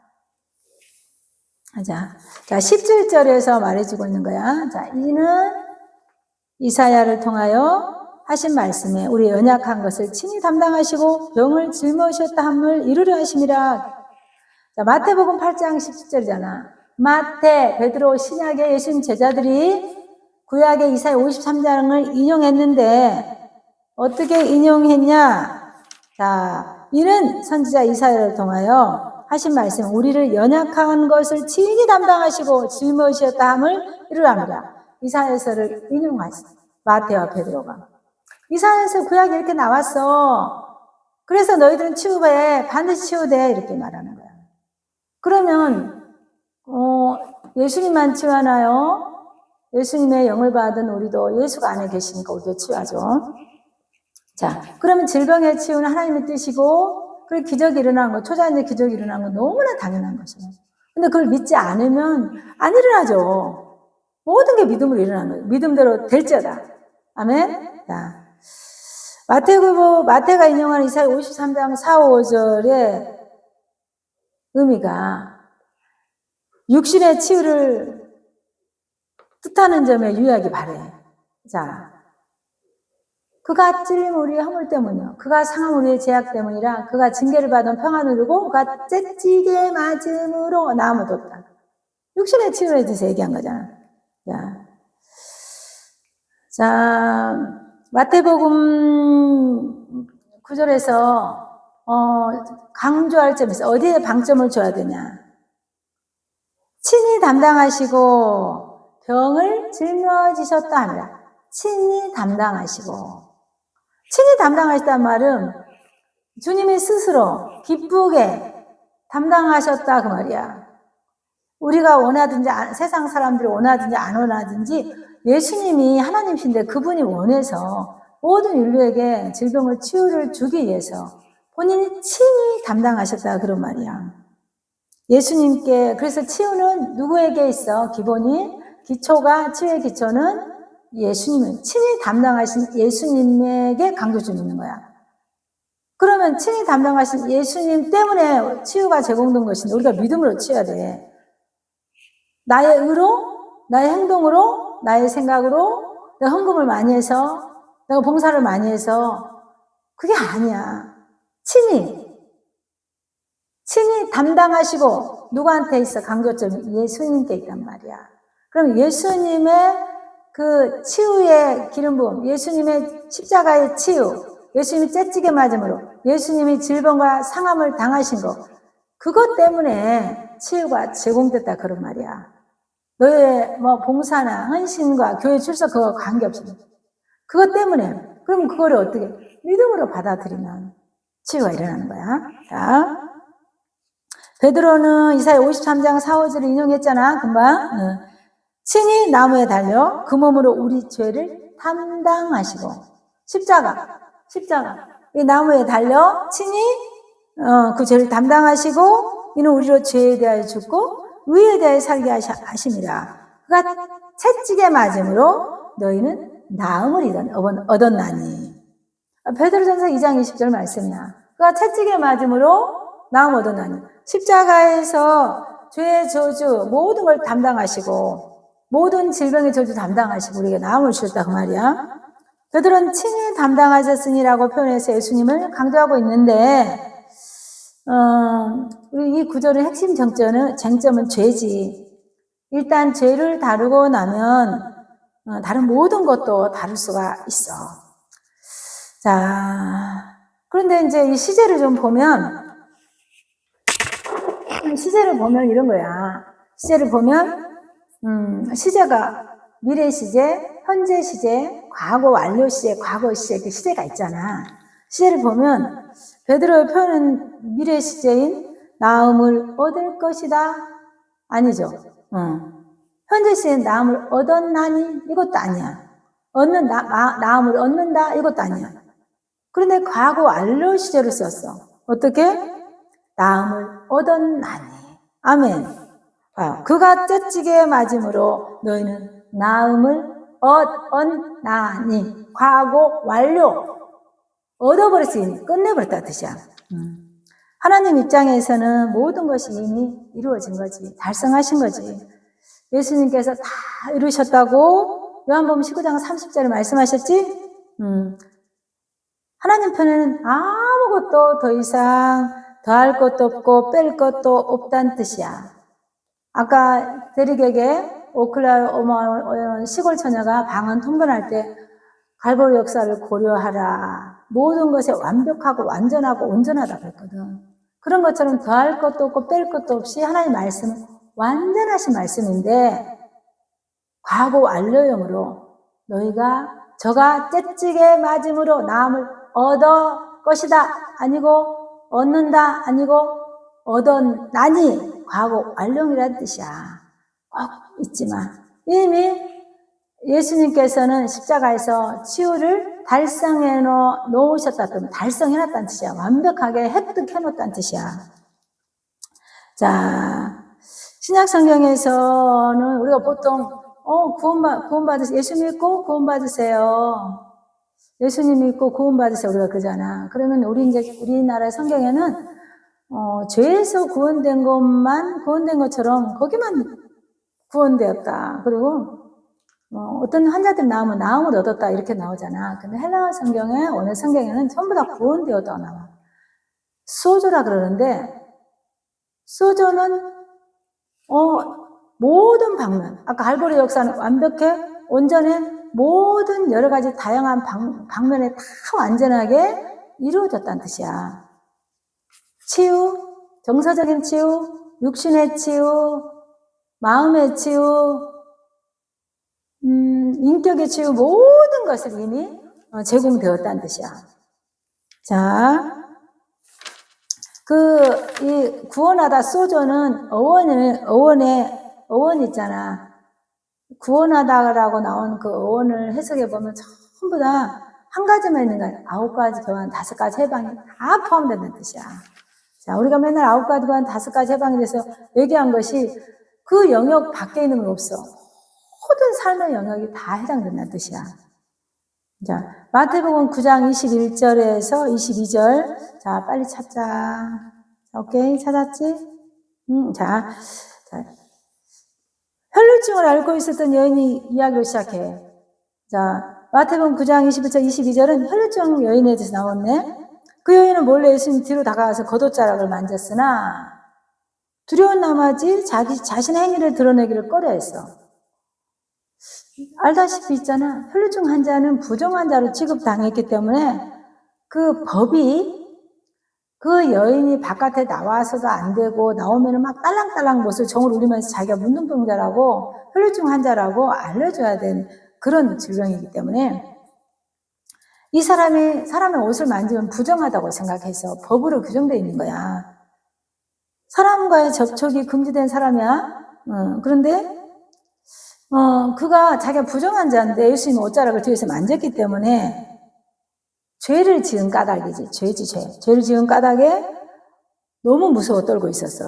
자, 17절에서 말해주고 있는 거야. 자, 이는 이사야를 통하여 하신 말씀에 우리 연약한 것을 친히 담당하시고 병을 짊어지셨다 함을 이루려 하심이라. 자, 마태복음 8장 17절이잖아. 마태, 베드로, 신약의 예수님 제자들이 구약의 이사야 53장을 인용했는데 어떻게 인용했냐? 자, 이는 선지자 이사야를 통하여 하신 말씀 우리를 연약한 것을 친히 담당하시고 짊어지셨다 함을 이루려 합니다. 이사야서를 인용하시. 마태와 베드로가. 이사야에서 구약이 이렇게 나왔어. 그래서 너희들은 치유해. 반드시 치유돼. 이렇게 말하는 거야. 그러면 예수님만 치유하나요? 예수님의 영을 받은 우리도 예수가 안에 계시니까 우리도 치유하죠. 자, 그러면 질병의 치유는 하나님의 뜻이고 그리고 기적이 일어나는 거, 초자연의 기적이 일어나는 건 너무나 당연한 것이에요. 근데 그걸 믿지 않으면 안 일어나죠. 모든 게 믿음으로 일어나는 거예요. 믿음대로 될지어다. 아멘? 자, 마태가 인용한 이사야 53장 4, 5절의 의미가 육신의 치유를 뜻하는 점에 유의하기 바래. 자, 그가 찔림 우리의 허물 때문이요. 그가 상함 우리의 죄악 때문이라 그가 징계를 받은 평안을 누리고 그가 째찌게 맞음으로 나음을 뒀다. 육신의 치유에 대해서 얘기한 거잖아. 자, 마태복음 9절에서 강조할 점에서 어디에 방점을 줘야 되냐. 친히 담당하시고 병을 짊어지셨다 하니라. 친히 담당하시고. 친히 담당하셨다는 말은 주님이 스스로 기쁘게 담당하셨다 그 말이야. 우리가 원하든지 세상 사람들이 원하든지 안 원하든지 예수님이 하나님이신데 그분이 원해서 모든 인류에게 질병을 치유를 주기 위해서 본인이 친히 담당하셨다 그런 말이야. 예수님께 그래서 치유는 누구에게 있어? 기초가 치유의 기초는 예수님은 친히 담당하신 예수님에게 강조점 있는 거야. 그러면 친히 담당하신 예수님 때문에 치유가 제공된 것인데 우리가 믿음으로 치유해야 돼. 나의 의로, 나의 행동으로, 나의 생각으로 내가 헌금을 많이 해서 내가 봉사를 많이 해서 그게 아니야. 친히 담당하시고 누구한테 있어? 강조점이 예수님께 있단 말이야. 그럼 예수님의 그 치유의 기름 부음, 예수님의 십자가의 치유, 예수님이 째찌게 맞음으로 예수님이 질병과 상함을 당하신 것, 그것 때문에 치유가 제공됐다 그런 말이야. 너의 봉사나 헌신과 교회 출석 그거 관계없이 그것 때문에. 그럼 그거를 어떻게 믿음으로 받아들이면 치유가 일어나는 거야. 자, 베드로는 이사야 53장 4, 5절을 인용했잖아, 금방. 친히 나무에 달려 그 몸으로 우리 죄를 담당하시고, 십자가. 이 나무에 달려 친히 그 죄를 담당하시고, 이는 우리로 죄에 대하여 죽고 의에 대하여 살게 하심이라. 그가 채찍에 맞음으로 너희는 나음을 얻었나니. 베드로전서 2장 20절 말씀이야. 그가 채찍에 맞음으로 나음 얻었나니. 십자가에서 죄의 저주 모든 걸 담당하시고 모든 질병의 저주 담당하시고 우리에게 나음을 주셨다 그 말이야. 베드로는 친히 담당하셨으니라고 표현해서 예수님을 강조하고 있는데 우리 이 구절의 핵심 쟁점은 죄지. 일단 죄를 다루고 나면 다른 모든 것도 다룰 수가 있어. 자, 그런데 이제 이 시제를 좀 보면 이런 거야. 시제를 보면 시제가 미래 시제, 현재 시제, 과거 완료 시제, 과거 시제 그 시제가 있잖아. 시제를 보면 베드로의 표현은 미래 시제인 나음을 얻을 것이다 아니죠. 현재 시제는 나음을 얻었나니 이것도 아니야. 나음을 얻는다 이것도 아니야. 그런데 과거 완료 시제를 썼어. 어떻게? 나음을 얻었나니. 아멘. 그가 채찍에 맞음으로 너희는 나음을 얻었나니. 과거 완료. 얻어버렸으니 끝내버렸다 뜻이야. 하나님 입장에서는 모든 것이 이미 이루어진 거지. 달성하신 거지. 예수님께서 다 이루셨다고 요한복음 19장 30절에 말씀하셨지? 하나님 편에는 아무것도 더 이상 더할 것도 없고 뺄 것도 없다는 뜻이야. 아까 대리객에 오클라호마 시골 처녀가 방언 통변할 때 갈보리 역사를 고려하라. 모든 것에 완벽하고 완전하고 온전하다 그랬거든. 그런 것처럼 더할 것도 없고 뺄 것도 없이 하나님 말씀은 완전하신 말씀인데 과거 완료형으로 저가 채찍에 맞음으로 나음을 얻어 것이다 아니고 얻는다 아니고 얻었나니 과거 완료이라는 뜻이야. 꼭 잊지마. 이미 예수님께서는 십자가에서 치유를 달성해 놓으셨다. 달성해놨다는 뜻이야. 완벽하게 획득해놓았다는 뜻이야. 자, 신약 성경에서는 우리가 보통 구원받으세요. 예수 믿고 구원받으세요. 예수님 믿고 구원받으세요. 우리가 그러잖아. 그러면 우리나라 성경에는 죄에서 구원된 것처럼 거기만 구원되었다. 그리고 어떤 환자들 나오면 나음을 얻었다 이렇게 나오잖아. 근데 헬라어 성경에 오늘 성경에는 전부 다 구원되었다 나와. 소조라 그러는데 소조는 모든 방면, 아까 갈보리 역사는 완벽해, 온전해, 모든 여러 가지 다양한 방면에 다 완전하게 이루어졌다는 뜻이야. 치유, 정서적인 치유, 육신의 치유, 마음의 치유, 인격의 치유, 모든 것을 이미 제공되었다는 뜻이야. 자, 이 구원하다 소조는 어원 있잖아. 구원하다라고 나온 그 어원을 해석해 보면 전부 다 한 가지만 있는 거야. 9가지 교환, 5가지 해방이 다 포함된다는 뜻이야. 자, 우리가 맨날 9가지 교환, 5가지 해방에 대해서 얘기한 것이 그 영역 밖에 있는 건 없어. 모든 삶의 영역이 다 해당된다는 뜻이야. 자, 마태복음 9장 21절에서 22절. 자, 빨리 찾자. 오케이, 찾았지? 자, 혈루증을 앓고 있었던 여인이 이야기를 시작해. 자, 마태복음 9장 21절, 22절은 혈루증 여인에 대해서 나왔네. 그 여인은 몰래 예수님 뒤로 다가가서 겉옷자락을 만졌으나 두려운 나머지 자신의 행위를 드러내기를 꺼려했어. 알다시피 있잖아. 혈루증 환자는 부정환자로 취급당했기 때문에 그 법이 그 여인이 바깥에 나와서도 안 되고 나오면 막 딸랑딸랑 못을 정을 울리면서 자기가 문둥병자라고 혈루증 환자라고 알려줘야 되는 그런 질병이기 때문에 이 사람이 사람의 옷을 만지면 부정하다고 생각해서 법으로 규정되어 있는 거야. 사람과의 접촉이 금지된 사람이야. 그런데 그가 자기가 부정한 자인데 예수님이 옷자락을 뒤에서 만졌기 때문에 죄를 지은 까닭이지. 죄지, 죄. 죄를 지은 까닭에 너무 무서워 떨고 있었어.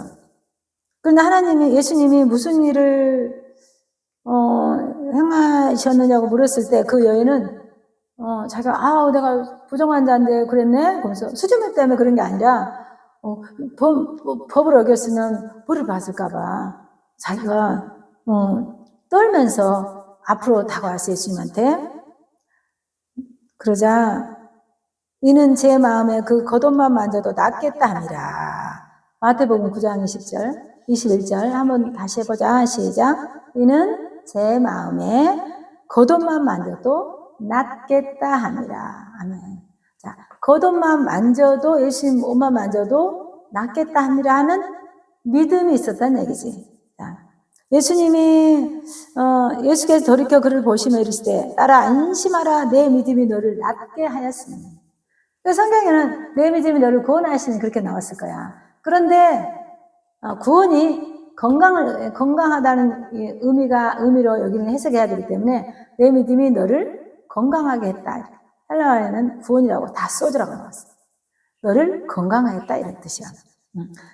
그런데 예수님이 무슨 일을 행하셨느냐고 물었을 때 그 여인은 자기가 내가 부정한 자인데 그랬네? 그러면서 수줍음 때문에 그런 게 아니라 법을 어겼으면 벌을 받을까봐 자기가 떨면서 앞으로 다가왔어 예수님한테. 그러자 이는 제 마음에 그 겉옷만 만져도 낫겠다 함이라. 마태복음 9장 20절 21절 한번 다시 해보자. 시작. 이는 제 마음에 겉옷만 만져도 낫겠다 함이라. 아멘. 자, 겉옷만 만져도 예수님 옷만 만져도 낫겠다 함이라 하는 믿음이 있었다는 얘기지. 자, 예수께서 돌이켜 그를 보시며 이르시되 따라 안심하라 내 믿음이 너를 낫게 하였으니. 성경에는 내 믿음이 너를 구원하시니 그렇게 나왔을 거야. 그런데 구원이 건강하다는 의미로 여기는 해석해야 되기 때문에 내 믿음이 너를 건강하게 했다. 헬라어에는 구원이라고 다 소주라고 나왔어. 너를 건강하였다 이런 뜻이야.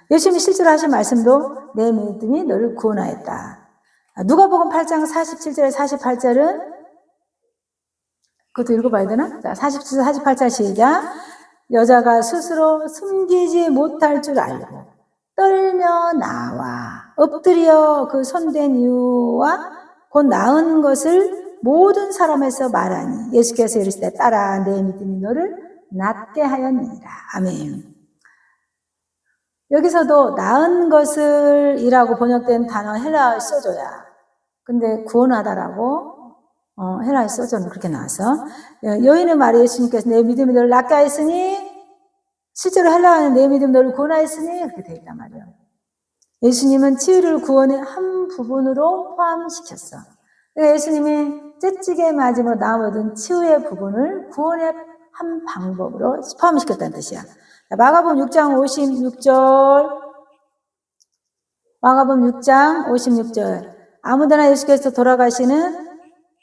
예수님이 실제로 하신 말씀도 내 믿음이 너를 구원하였다. 누가복음 8장 47절 48절은 그것도 읽어봐야 되나? 자, 47절 48절 시작. 여자가 스스로 숨기지 못할 줄 알고 떨며 나와 엎드려 그 손댄 이유와 곧 나은 것을 모든 사람에서 말하니 예수께서 이르시되 따라 내 믿음이 너를 낫게 하였느니라. 아멘. 여기서도 나은 것을 이라고 번역된 단어 헬라어 소조야. 근데 구원하다라고 헬라어 소조는 그렇게 나와서 여인의 말에 예수님께서 내 믿음이 너를 낫게 하였으니 실제로 헬라어는 내 믿음 너를 구원하였으니 그렇게 되어 있단 말이에요. 예수님은 치유를 구원의 한 부분으로 포함시켰어. 그러니까 예수님이 째찌게 맞음으로 나음 얻은 치유의 부분을 구원의 한 방법으로 포함시켰다는 뜻이야. 마가복음 6장 56절 마가복음 6장 56절 아무데나 예수께서 돌아가시는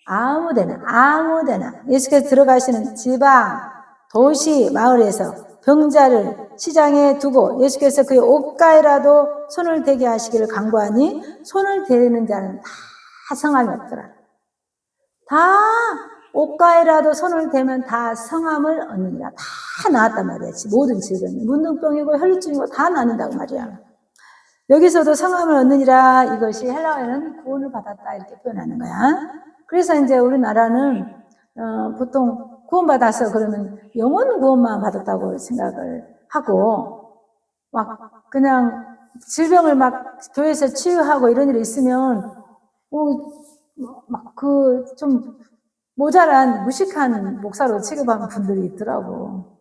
아무데나 예수께서 들어가시는 지방, 도시, 마을에서 병자를 시장에 두고 예수께서 그의 옷가에라도 손을 대게 하시기를 간구하니 손을 대는 자는 다 성함이 없더라. 다 옷가에라도 손을 대면 다 성함을 얻느니라. 다 나았단 말이야. 모든 질병이. 문둥병이고 혈루증이고 다 나는다고 말이야. 여기서도 성함을 얻느니라. 이것이 헬라어에는 구원을 받았다 이렇게 표현하는 거야. 그래서 이제 우리나라는 보통 구원받아서 그러면 영혼 구원만 받았다고 생각을 하고 막 그냥 질병을 막 교회에서 치유하고 이런 일이 있으면 막 좀 모자란 무식한 목사로 취급하는 분들이 있더라고.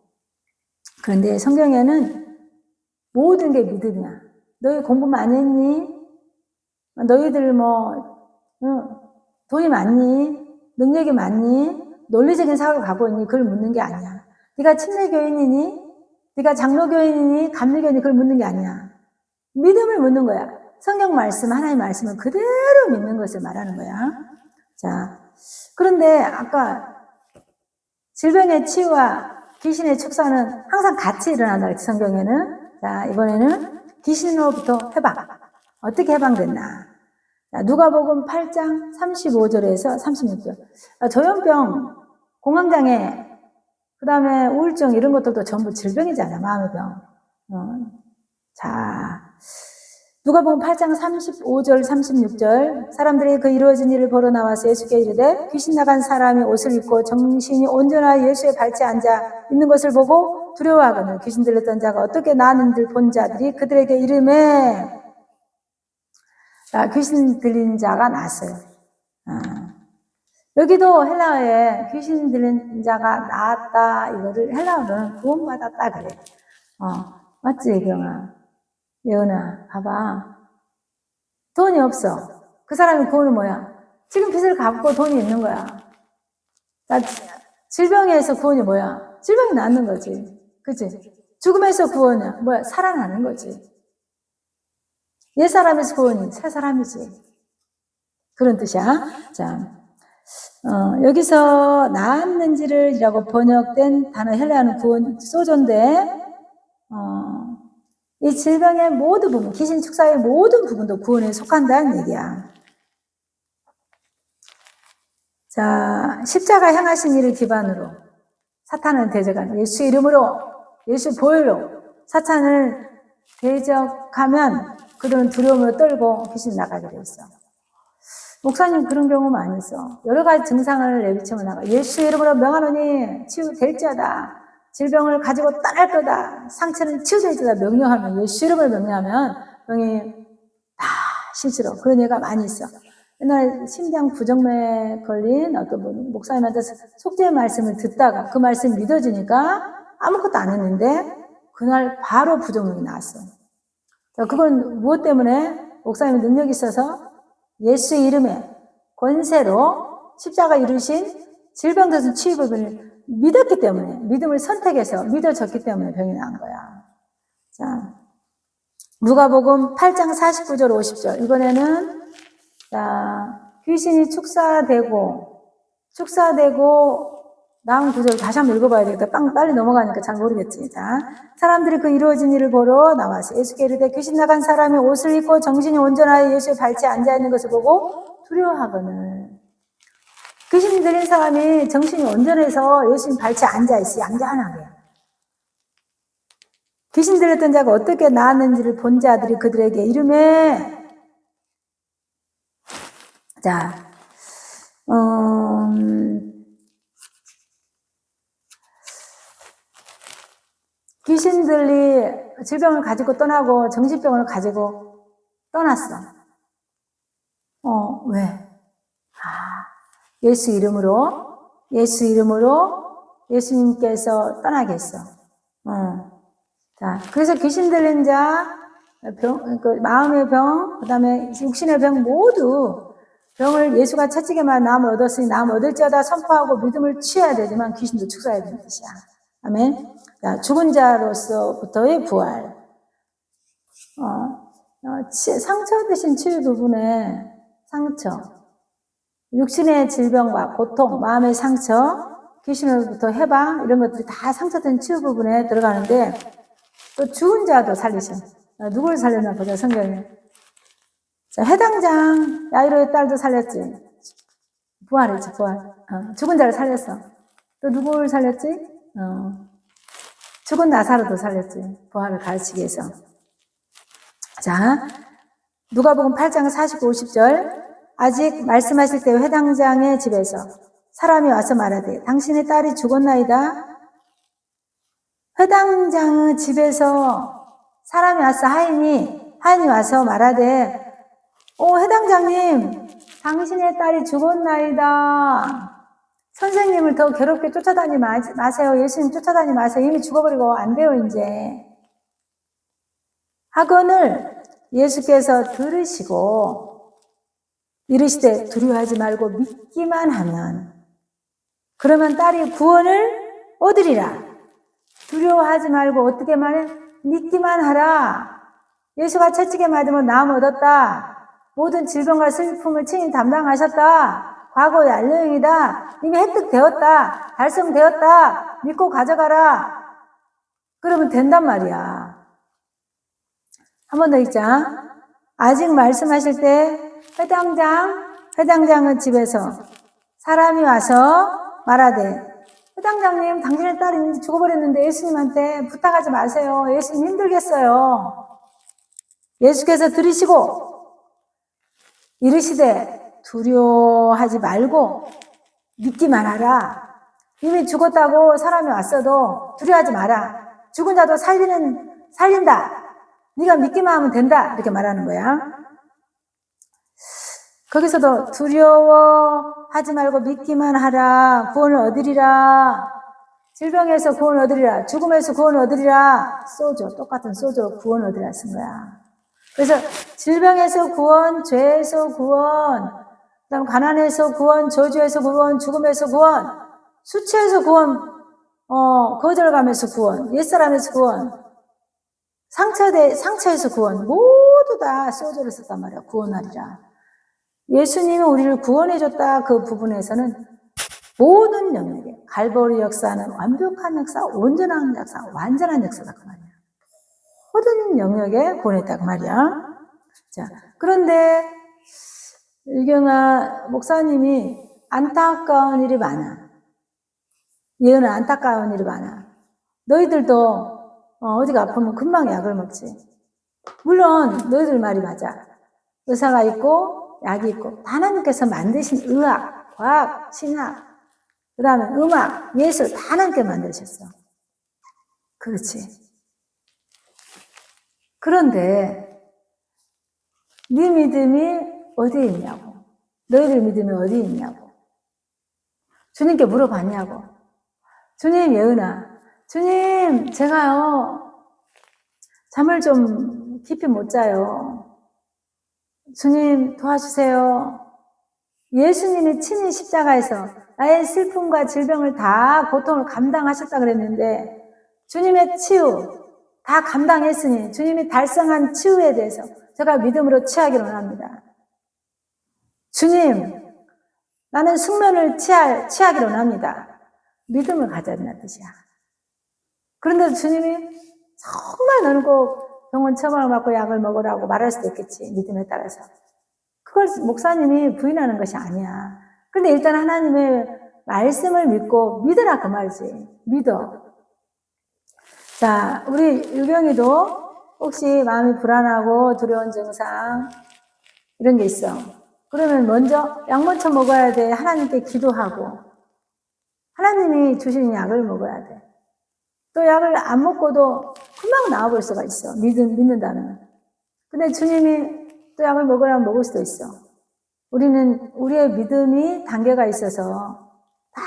그런데 성경에는 모든 게 믿음이야. 너희 공부 많이 했니? 너희들 돈이 많니? 능력이 많니? 논리적인 사고를 갖고 있니? 그걸 묻는 게 아니야. 네가 침례교인이니? 네가 장로교인이니? 감리교인이니? 그걸 묻는 게 아니야. 믿음을 묻는 거야. 성경 말씀, 하나님의 말씀을 그대로 믿는 것을 말하는 거야. 자, 그런데 아까 질병의 치유와 귀신의 축사는 항상 같이 일어난다 그랬지, 성경에는. 자, 이번에는 귀신으로부터 해방. 어떻게 해방됐나? 자, 누가복음 8장 35절에서 36절. 조현병, 공황장애, 그 다음에 우울증 이런 것들도 전부 질병이잖아, 마음의 병. 자, 누가복음 8장 35절 36절 사람들이 그 이루어진 일을 보러 나와서 예수께 이르되 귀신 나간 사람이 옷을 입고 정신이 온전하여 예수의 발치에 앉아 있는 것을 보고 두려워하거늘 귀신 들렸던 자가 어떻게 나았는지 본 자들이 그들에게 이르매 귀신 들린 자가 나았어요. 여기도 헬라어에 귀신 들린 자가 나았다 이거를 헬라어로는 구원받았다 그래. 맞지 예경아? 예은아, 봐봐. 돈이 없어. 그 사람의 구원은 뭐야? 지금 빚을 갚고 돈이 있는 거야. 질병에서 구원이 뭐야? 질병이 낫는 거지. 그치? 죽음에서 구원이야. 뭐야? 살아나는 거지. 옛사람에서 구원이 새 사람이지. 그런 뜻이야. 자, 여기서 나았는지를이라고 번역된 단어 헬라어는 구원, 소조인데, 이 질병의 모든 부분, 귀신 축사의 모든 부분도 구원에 속한다는 얘기야. 자, 십자가 행하신 일을 기반으로 사탄을 대적하는 예수 이름으로, 예수 보혈로 사탄을 대적하면 그들은 두려움으로 떨고 귀신이 나가게 돼 있어. 목사님 그런 경우 많이 있어. 여러 가지 증상을 내비치면 나가. 예수 이름으로 명하노니 치유될지어다. 질병을 가지고 떠날 거다. 상처는 치유될지어다. 명령하면, 예수 이름을 명령하면 병이 다 실제로 그런 예가 많이 있어. 옛날에 심장 부정맥 걸린 어떤 분, 목사님한테 속죄의 말씀을 듣다가 그 말씀이 믿어지니까 아무것도 안 했는데 그날 바로 부정맥이 나왔어. 그건 무엇 때문에? 목사님의 능력이 있어서 예수 이름의 권세로 십자가 이루신 질병에서 치유법을 믿었기 때문에, 믿음을 선택해서 믿어졌기 때문에 병이 난 거야. 자, 누가복음 8장 49절 50절. 이번에는 자, 귀신이 축사되고 나온 구절 다시 한번 읽어봐야 되겠다. 빨리 넘어가니까 잘 모르겠지. 자, 사람들이 그 이루어진 일을 보러 나와서 예수께 이르되 귀신 나간 사람이 옷을 입고 정신이 온전하여 예수의 발치에 앉아있는 것을 보고 두려워하거늘. 귀신 들린 사람이 정신이 온전해서 예수님 발치에 앉아있어. 얌전하게. 귀신 들렸던 자가 어떻게 나았는지를 본 자들이 그들에게 이르매. 자, 귀신들이 질병을 가지고 떠나고 정신병을 가지고 떠났어. 왜? 예수 이름으로 예수님께서 떠나게 했어. 자, 그래서 귀신 들린 자, 마음의 병, 그 다음에 육신의 병 모두 병을 예수가 채찍에만 나음을 얻었으니 나음을 얻을지어다 선포하고 믿음을 취해야 되지만 귀신도 축사해야 되는 뜻이야. 아멘. 자, 죽은 자로서부터의 부활. 상처 대신 치유 부분에 상처, 육신의 질병과 고통, 마음의 상처, 귀신으로부터 해방 이런 것들이 다 상처된 치유 부분에 들어가는데 또 죽은 자도 살리셔. 누굴 살렸나 보자 성경에. 자, 해당장 야이로의 딸도 살렸지. 부활했지, 부활. 죽은 자를 살렸어. 또 누굴 살렸지? 죽은 나사로도 살렸지. 부활을 가르치기 위해서. 자, 누가복음 8장 49, 50절. 아직 말씀하실 때 회당장의 집에서 사람이 와서 말하되 당신의 딸이 죽었나이다. 회당장의 집에서 사람이 와서 하인이 와서 말하되 회당장님, 당신의 딸이 죽었나이다. 선생님을 더 괴롭게 쫓아다니지 마세요. 예수님 쫓아다니지 마세요. 이미 죽어버리고 안 돼요, 이제. 하거늘 예수께서 들으시고 이르시되 두려워하지 말고 믿기만 하면 그러면 딸이 구원을 얻으리라. 두려워하지 말고 어떻게 말해? 믿기만 하라. 예수가 채찍에 맞으면 나음 얻었다. 모든 질병과 슬픔을 친히 담당하셨다. 과거의 안녕이다. 이미 획득되었다. 달성되었다. 믿고 가져가라. 그러면 된단 말이야. 한 번 더 읽자. 아직 말씀하실 때 회당장의 집에서 사람이 와서 말하되 회당장님, 당신의 딸이 죽어버렸는데 예수님한테 부탁하지 마세요. 예수님 힘들겠어요. 예수께서 들으시고 이르시되 두려워하지 말고 믿기만 하라. 이미 죽었다고 사람이 왔어도 두려워하지 마라. 죽은 자도 살린다. 네가 믿기만 하면 된다. 이렇게 말하는 거야. 거기서도 두려워하지 말고 믿기만 하라. 구원을 얻으리라. 질병에서 구원을 얻으리라. 죽음에서 구원을 얻으리라. 소조, 똑같은 소조로 구원을 얻으리라 쓴 거야. 그래서 질병에서 구원, 죄에서 구원, 그다음 가난에서 구원, 저주에서 구원, 죽음에서 구원. 수치에서 구원, 거절감에서 구원, 옛사람에서 구원, 상처에서 구원, 모두 다 소저를 썼단 말이야. 구원하리라. 예수님이 우리를 구원해줬다. 그 부분에서는 모든 영역에 갈보리 역사는 완벽한 역사, 온전한 역사, 완전한 역사다 그 말이야. 모든 영역에 구원했다 그 말이야. 자, 그런데 유경아 목사님이 안타까운 일이 많아. 예은은 안타까운 일이 많아. 너희들도 어디가 아프면 금방 약을 먹지. 물론 너희들 말이 맞아. 의사가 있고 약이 있고 하나님께서 만드신 의학, 과학, 신학, 그 다음에 음악, 예술 다 하나님께 만드셨어. 그렇지. 그런데 네 믿음이 어디에 있냐고. 너희들 믿음이 어디에 있냐고. 주님께 물어봤냐고. 주님, 예은아, 주님, 제가요 잠을 좀 깊이 못 자요. 주님 도와주세요. 예수님이 친히 십자가에서 나의 슬픔과 질병을 다 고통을 감당하셨다 그랬는데 주님의 치유 다 감당했으니 주님이 달성한 치유에 대해서 제가 믿음으로 취하기를 원합니다. 주님, 나는 숙면을 취하기를 원합니다. 믿음을 가져야된다는 뜻이야. 그런데 주님이 정말 너는 꼭 병원 처방을 받고 약을 먹으라고 말할 수도 있겠지. 믿음에 따라서. 그걸 목사님이 부인하는 것이 아니야. 그런데 일단 하나님의 말씀을 믿고 믿으라 그 말이지. 믿어. 자, 우리 유경이도 혹시 마음이 불안하고 두려운 증상 이런 게 있어. 그러면 먼저 약 먼저 먹어야 돼. 하나님께 기도하고 하나님이 주신 약을 먹어야 돼. 또 약을 안 먹고도 금방 나아볼 수가 있어. 믿는다면. 근데 주님이 또 약을 먹으라면 먹을 수도 있어. 우리의 믿음이 단계가 있어서 다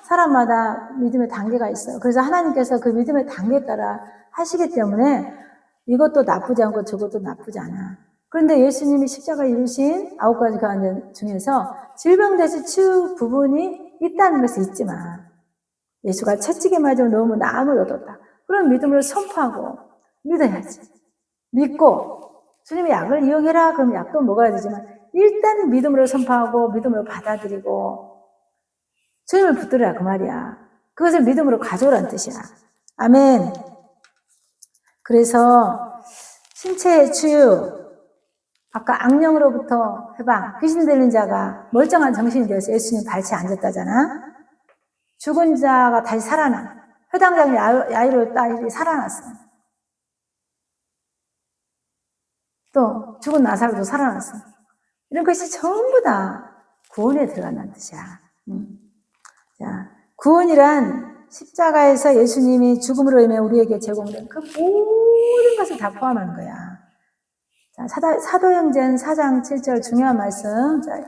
사람마다 믿음의 단계가 있어요. 그래서 하나님께서 그 믿음의 단계에 따라 하시기 때문에 이것도 나쁘지 않고 저것도 나쁘지 않아. 그런데 예수님이 십자가에 이루신 9가지 교환 중에서 질병대신 치유 부분이 있다는 것이 있지만 예수가 채찍에 맞으면 너무 나음을 얻었다. 그런 믿음으로 선포하고 믿어야지. 믿고 주님의 약을 이용해라. 그럼 약도 먹어야 되지만 일단 믿음으로 선포하고 믿음으로 받아들이고 주님을 붙들으라 그 말이야. 그것을 믿음으로 가져오라는 뜻이야. 아멘. 그래서 신체의 치유, 아까 악령으로부터 해방, 귀신 들린 자가 멀쩡한 정신이 되어서 예수님 발치에 앉았다잖아. 죽은 자가 다시 살아나. 회당장 야이로 딸이 살아났어. 또 죽은 나사로도 살아났어. 이런 것이 전부 다 구원에 들어간다는 뜻이야. 자, 구원이란 십자가에서 예수님이 죽음으로 인해 우리에게 제공된 그 모든 것을 다 포함하는 거야. 자, 사도행전 4장 7절 중요한 말씀. 자,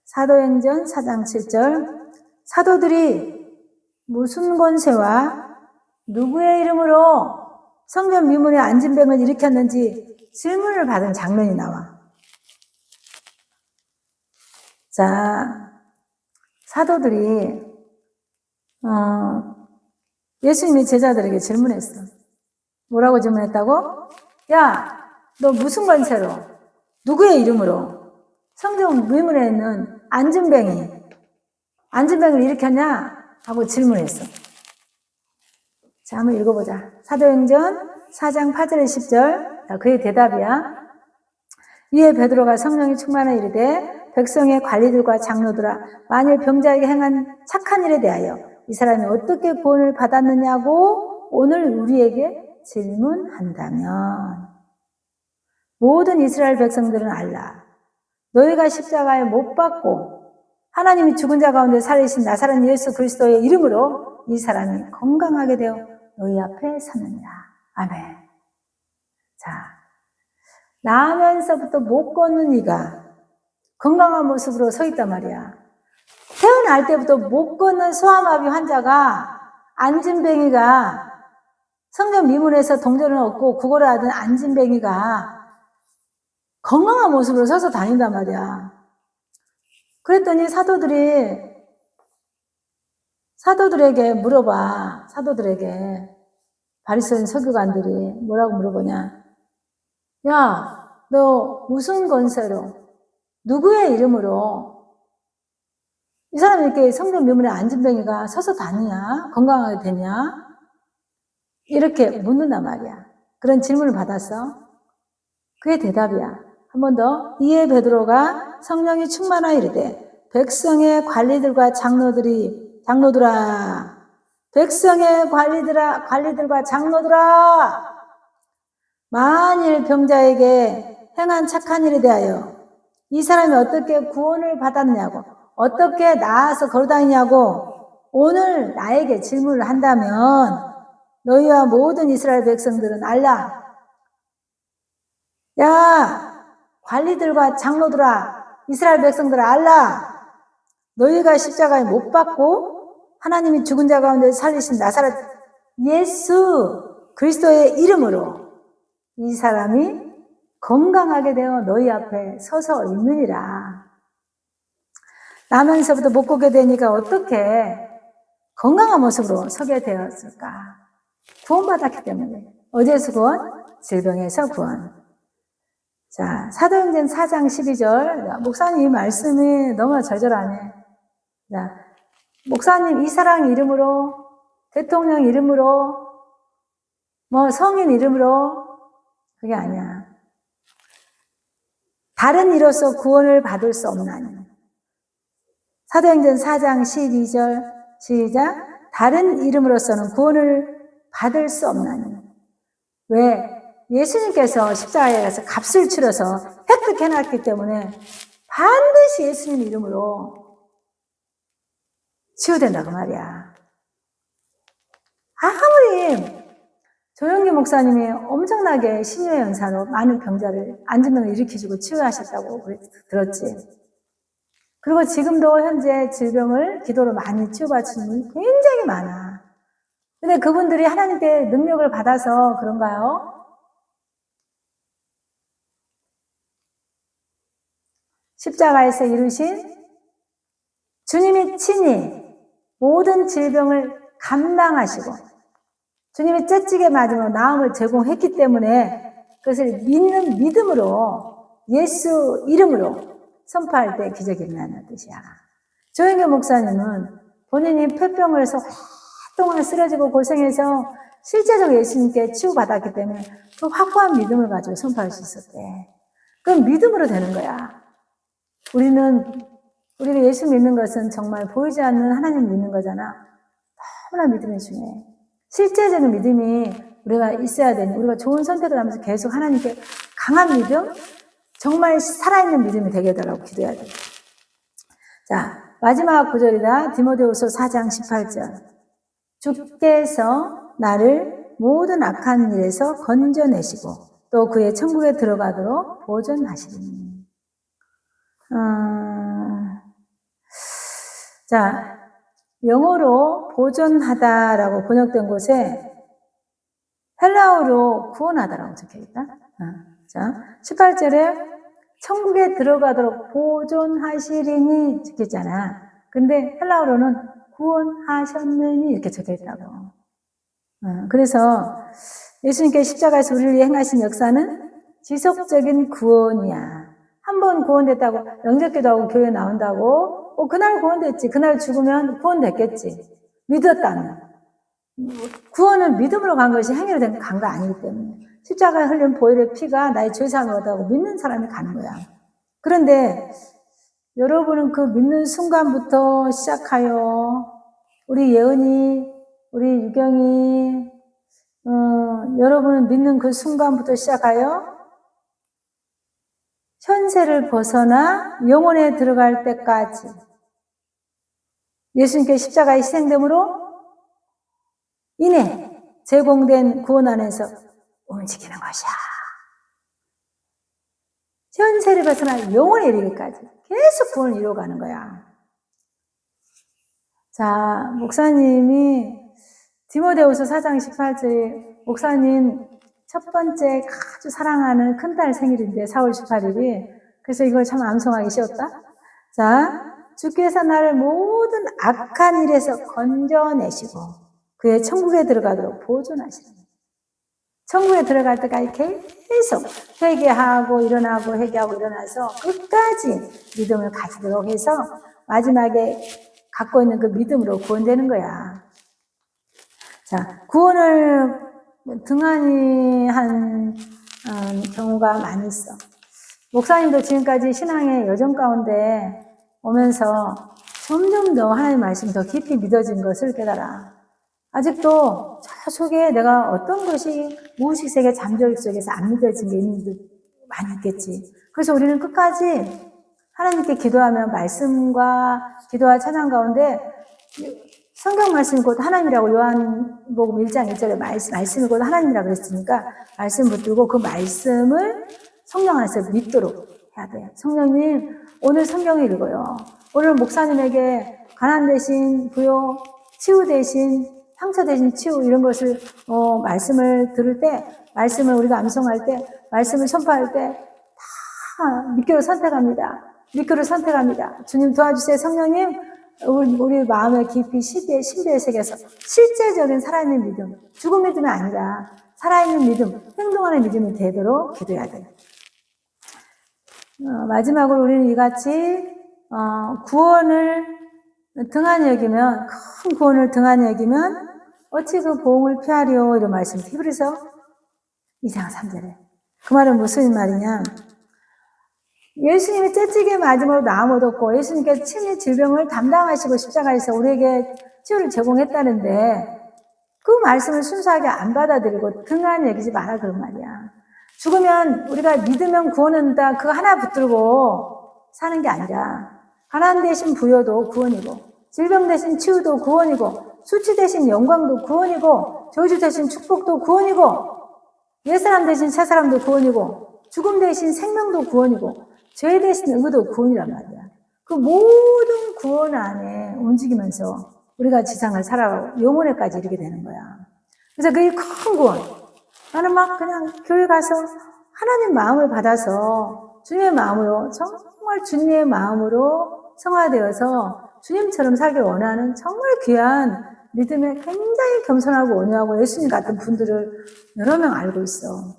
사도행전 4장 7절. 사도들이 무슨 권세와 누구의 이름으로 성전 미문에 앉은 병을 일으켰는지 질문을 받은 장면이 나와. 자, 사도들이 예수님이 제자들에게 질문했어. 뭐라고 질문했다고? 야, 너 무슨 권세로 누구의 이름으로 성전 미문에 있는 앉은 병을 일으켰냐? 하고 질문했어. 자, 한번 읽어보자. 사도행전 4장 8절에 10절. 자, 그의 대답이야. 이에 베드로가 성령이 충만해 이르되 백성의 관리들과 장로들아, 만일 병자에게 행한 착한 일에 대하여 이 사람이 어떻게 구원을 받았느냐고 오늘 우리에게 질문한다면 모든 이스라엘 백성들은 알라. 너희가 십자가에 못 박고 하나님이 죽은 자 가운데 살리신 나사렛 예수 그리스도의 이름으로 이 사람이 건강하게 되어 너희 앞에 서느니라. 아멘. 자, 나면서부터 못 걷는 이가 건강한 모습으로 서 있단 말이야. 태어날 때부터 못 걷는 소아마비 환자가 안진뱅이가 성전 미문에서 동전을 얻고 구걸을 하던 안진뱅이가 건강한 모습으로 서서 다닌단 말이야. 그랬더니 사도들이 사도들에게 물어봐. 사도들에게 바리새인 서기관들이 뭐라고 물어보냐. 야, 너 무슨 권세로 누구의 이름으로 이 사람이 이렇게 성령 명문에 안진뱅이가 서서 다니냐? 건강하게 되냐? 이렇게 묻는단 말이야. 그런 질문을 받았어. 그게 대답이야. 한 번 더. 이에 베드로가 성령이 충만하여 이르되 백성의 관리들과 장로들아 백성의 관리들과 장로들아 만일 병자에게 행한 착한 일에 대하여 이 사람이 어떻게 구원을 받았느냐고 어떻게 나아서 걸어다니냐고 오늘 나에게 질문을 한다면 너희와 모든 이스라엘 백성들은 알라. 야, 관리들과 장로들아, 이스라엘 백성들아 알라. 너희가 십자가에 못 박고 하나님이 죽은 자 가운데 살리신 나사렛 예수 그리스도의 이름으로 이 사람이 건강하게 되어 너희 앞에 서서 있느니라. 나면서부터 못 보게 되니까 어떻게 건강한 모습으로 서게 되었을까? 구원받았기 때문에. 어디에서 구원? 질병에서 구원. 자, 사도행전 4장 12절. 목사님 이 말씀이 너무 절절하네. 자, 목사님 이사랑 이름으로, 대통령 이름으로, 성인 이름으로, 그게 아니야. 다른 이로서 구원을 받을 수 없나니. 사도행전 4장 12절 시작. 다른 이름으로서는 구원을 받을 수 없나니. 왜? 예수님께서 십자가에 가서 값을 치러서 획득해놨기 때문에 반드시 예수님 이름으로 치유된다고 말이야. 아무리 조영기 목사님이 엄청나게 신유의 연사로 많은 병자를 안진병을 일으키시고 치유하셨다고 들었지. 그리고 지금도 현재 질병을 기도로 많이 치유받으시는 분이 굉장히 많아. 근데 그분들이 하나님께 능력을 받아서 그런가요? 십자가에서 이루신 주님이 친히 모든 질병을 감당하시고 주님이 째찌게 맞으며 나음을 제공했기 때문에 그것을 믿는 믿음으로 예수 이름으로 선포할 때 기적이 일어나는 뜻이야. 조영교 목사님은 본인이 폐병을 해서 오랫동안 쓰러지고 고생해서 실제적으로 예수님께 치유받았기 때문에 그 확고한 믿음을 가지고 선포할 수 있었대. 그건 믿음으로 되는 거야. 우리가 예수 믿는 것은 정말 보이지 않는 하나님 믿는 거잖아. 너무나 믿음이 중요해. 실제적인 믿음이 우리가 있어야 되니 우리가 좋은 선택을 하면서 계속 하나님께 강한 믿음, 정말 살아있는 믿음이 되게 해달라고 기도해야 돼. 자, 마지막 구절이다. 디모데후서 4장 18절. 주께서 나를 모든 악한 일에서 건져내시고 또 그의 천국에 들어가도록 보존하시리니. 자, 영어로 보존하다라고 번역된 곳에 헬라어로 구원하다라고 적혀있다. 자, 18절에 천국에 들어가도록 보존하시리니 적혀있잖아. 근데 헬라어로는 구원하셨느니 이렇게 적혀있다고. 그래서 예수님께 십자가에서 우리를 위해 행하신 역사는 지속적인 구원이야. 한 번 구원됐다고 영접기도 하고 교회 나온다고 그날 구원됐지. 그날 죽으면 구원됐겠지. 믿었다면. 구원은 믿음으로 간 것이 행위로 간 거 아니기 때문에 십자가에 흘린 보혈의 피가 나의 죄사함을 얻다고 믿는 사람이 가는 거야. 그런데 여러분은 그 믿는 순간부터 시작하여 우리 예은이, 우리 유경이 여러분은 믿는 그 순간부터 시작하여 현세를 벗어나 영혼에 들어갈 때까지 예수님께 십자가에 희생됨으로 인해 제공된 구원 안에서 움직이는 것이야. 현세를 벗어나 영혼에 이르기까지 계속 구원을 이루어가는 거야. 자, 목사님이 디모데후서 4장 18절에 목사님 첫 번째 아주 사랑하는 큰딸 생일인데 4월 18일이 그래서 이걸 참 암송하기 쉬웠다. 자, 주께서 나를 모든 악한 일에서 건져내시고 그의 천국에 들어가도록 보존하시라. 천국에 들어갈 때까지 계속 회개하고 일어나고 회개하고 일어나서 끝까지 믿음을 가지도록 해서 마지막에 갖고 있는 그 믿음으로 구원되는 거야. 자, 구원을 등한히 한 경우가 많이 있어. 목사님도 지금까지 신앙의 여정 가운데 오면서 점점 더 하나님의 말씀이 더 깊이 믿어진 것을 깨달아. 아직도 저 속에 내가 어떤 것이 무의식 세계 잠재력 속에서 안 믿어진 게 있는지도 많이 있겠지. 그래서 우리는 끝까지 하나님께 기도하며 말씀과 기도와 찬양 가운데 성경 말씀이 곧 하나님이라고 요한복음 1장 1절에 말씀이 곧 하나님이라고 그랬으니까 말씀 붙들고 그 말씀을 성령 안에서 믿도록 해야 돼요. 성령님 오늘 성경을 읽어요. 오늘 목사님에게 가난 대신 부요, 치유 대신 상처 대신 치유 이런 것을 말씀을 들을 때, 말씀을 우리가 암송할 때, 말씀을 선포할 때 다 믿기로 선택합니다. 믿기로 선택합니다. 주님 도와주세요. 성령님 우리 마음의 깊이 신비의 세계에서 실제적인 살아있는 믿음, 죽은 믿음이 아니라 살아있는 믿음, 행동하는 믿음이 되도록 기도해야 돼요. 마지막으로 우리는 이같이 구원을 등한히 여기면, 큰 구원을 등한히 여기면 어찌 그 보응을 피하리오 이런 말씀이 히브리서 2장 3절에. 그 말은 무슨 말이냐? 예수님이 째찌게 맞음으로 나음 얻었고 예수님께서 친히 질병을 담당하시고 십자가에서 우리에게 치유를 제공했다는데 그 말씀을 순수하게 안 받아들이고 등한히 여기지 마라 그런 말이야. 죽으면 우리가 믿으면 구원한다 그거 하나 붙들고 사는 게 아니라 가난 대신 부여도 구원이고 질병 대신 치유도 구원이고 수치 대신 영광도 구원이고 저주 대신 축복도 구원이고 옛사람 대신 새사람도 구원이고 죽음 대신 생명도 구원이고 죄 대신 의도 구원이란 말이야. 그 모든 구원 안에 움직이면서 우리가 지상을 살아가고 영혼에까지 이르게 되는 거야. 그래서 그게 큰 구원. 나는 막 그냥 교회 가서 하나님 마음을 받아서 주님의 마음으로 정말 주님의 마음으로 성화되어서 주님처럼 살길 원하는 정말 귀한 믿음에 굉장히 겸손하고 온유하고 예수님 같은 분들을 여러 명 알고 있어.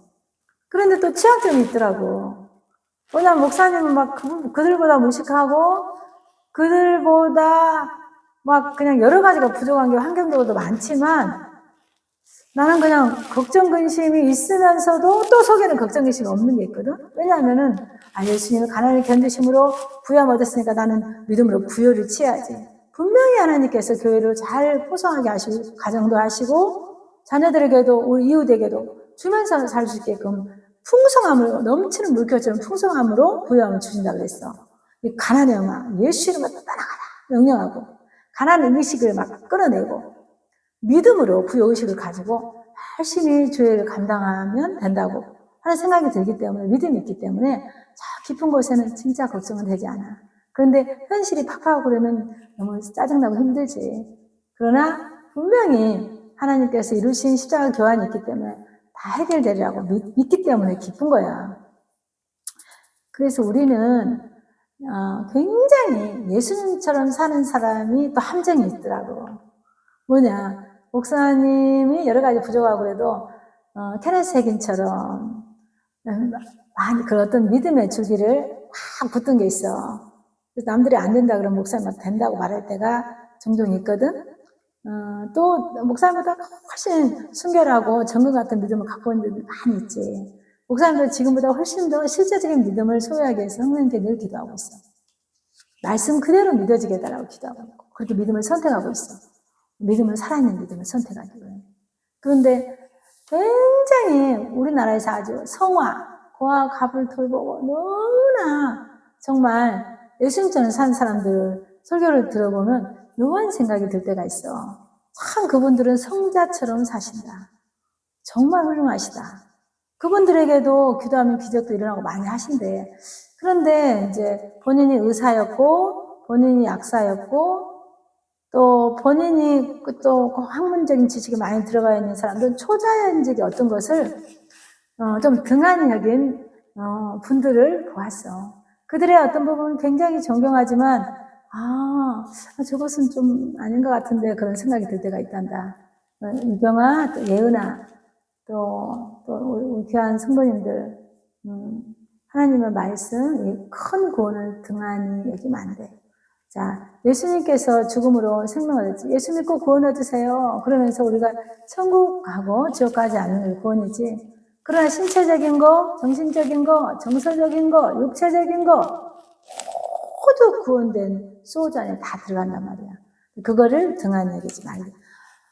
그런데 또 취약점이 있더라고. 왜냐면 목사님은 막 그들보다 무식하고 그들보다 막 그냥 여러 가지가 부족한 게 환경적으로도 많지만 나는 그냥 걱정 근심이 있으면서도 또 속에는 걱정 근심이 없는 게 있거든. 왜냐하면은 예수님은 가난을 견디심으로 부여 얻었으니까 나는 믿음으로 부여를 취해야지. 분명히 하나님께서 교회를 잘 포성하게 하시고 가정도 하시고 자녀들에게도 우리 이웃에게도 주면서 살 수 있게끔 풍성함으로 넘치는 물결처럼 풍성함으로 부여함을 주신다고 그랬어. 이 가난의 영화 예수 이름으로 따라가라 명령하고 가난의 의식을 막 끌어내고 믿음으로 부여의식을 가지고 열심히 교회를 감당하면 된다고 하는 생각이 들기 때문에 믿음이 있기 때문에 저 깊은 곳에는 진짜 걱정은 되지 않아. 그런데 현실이 팍팍하고 그러면 너무 짜증나고 힘들지. 그러나 분명히 하나님께서 이루신 십자가 교환이 있기 때문에 다 해결되리라고 믿기 때문에 기쁜 거야. 그래서 우리는 굉장히 예수님처럼 사는 사람이 또 함정이 있더라고. 뭐냐, 목사님이 여러 가지 부족하고 그래도 케네스 해긴처럼 많이 그 어떤 믿음의 줄기를 막 붙든 게 있어. 그래서 남들이 안 된다 그러면 목사님한테 된다고 말할 때가 종종 있거든. 또 목사님보다 훨씬 순결하고 정금 같은 믿음을 갖고 있는 분들이 많이 있지. 목사님도 지금보다 훨씬 더 실제적인 믿음을 소유하기 위해서 하나님께 늘 기도하고 있어. 말씀 그대로 믿어지게 해달라고 기도하고 있고 그렇게 믿음을 선택하고 있어. 믿음을 살아있는 믿음을 선택하기로 해. 그런데 굉장히 우리나라에서 아주 성화, 고아, 갑을 돌보고 너무나 정말 예수님처럼 사는 사람들 설교를 들어보면 묘한 생각이 들 때가 있어. 참 그분들은 성자처럼 사신다. 정말 훌륭하시다. 그분들에게도 기도하면 기적도 일어나고 많이 하신대. 그런데 이제 본인이 의사였고 본인이 약사였고 또 본인이 또 학문적인 지식이 많이 들어가 있는 사람들은 초자연적인 어떤 것을 좀 등한히 여긴 분들을 보았어. 그들의 어떤 부분은 굉장히 존경하지만 저것은 좀 아닌 것 같은데 그런 생각이 들 때가 있단다. 이병아, 또 예은아, 또 우리 귀한 성도님들, 하나님의 말씀, 이 큰 구원을 등한히 여기면 안 돼. 자, 예수님께서 죽음으로 생명을 얻었지. 예수 믿고 구원 얻으세요. 그러면서 우리가 천국 가고 지옥 가지 않는 게 구원이지. 그러나 신체적인 거, 정신적인 거, 정서적인 거, 육체적인 거 모두 구원된 소주 안에 다 들어간단 말이야. 그거를 등한히 여기지 말고.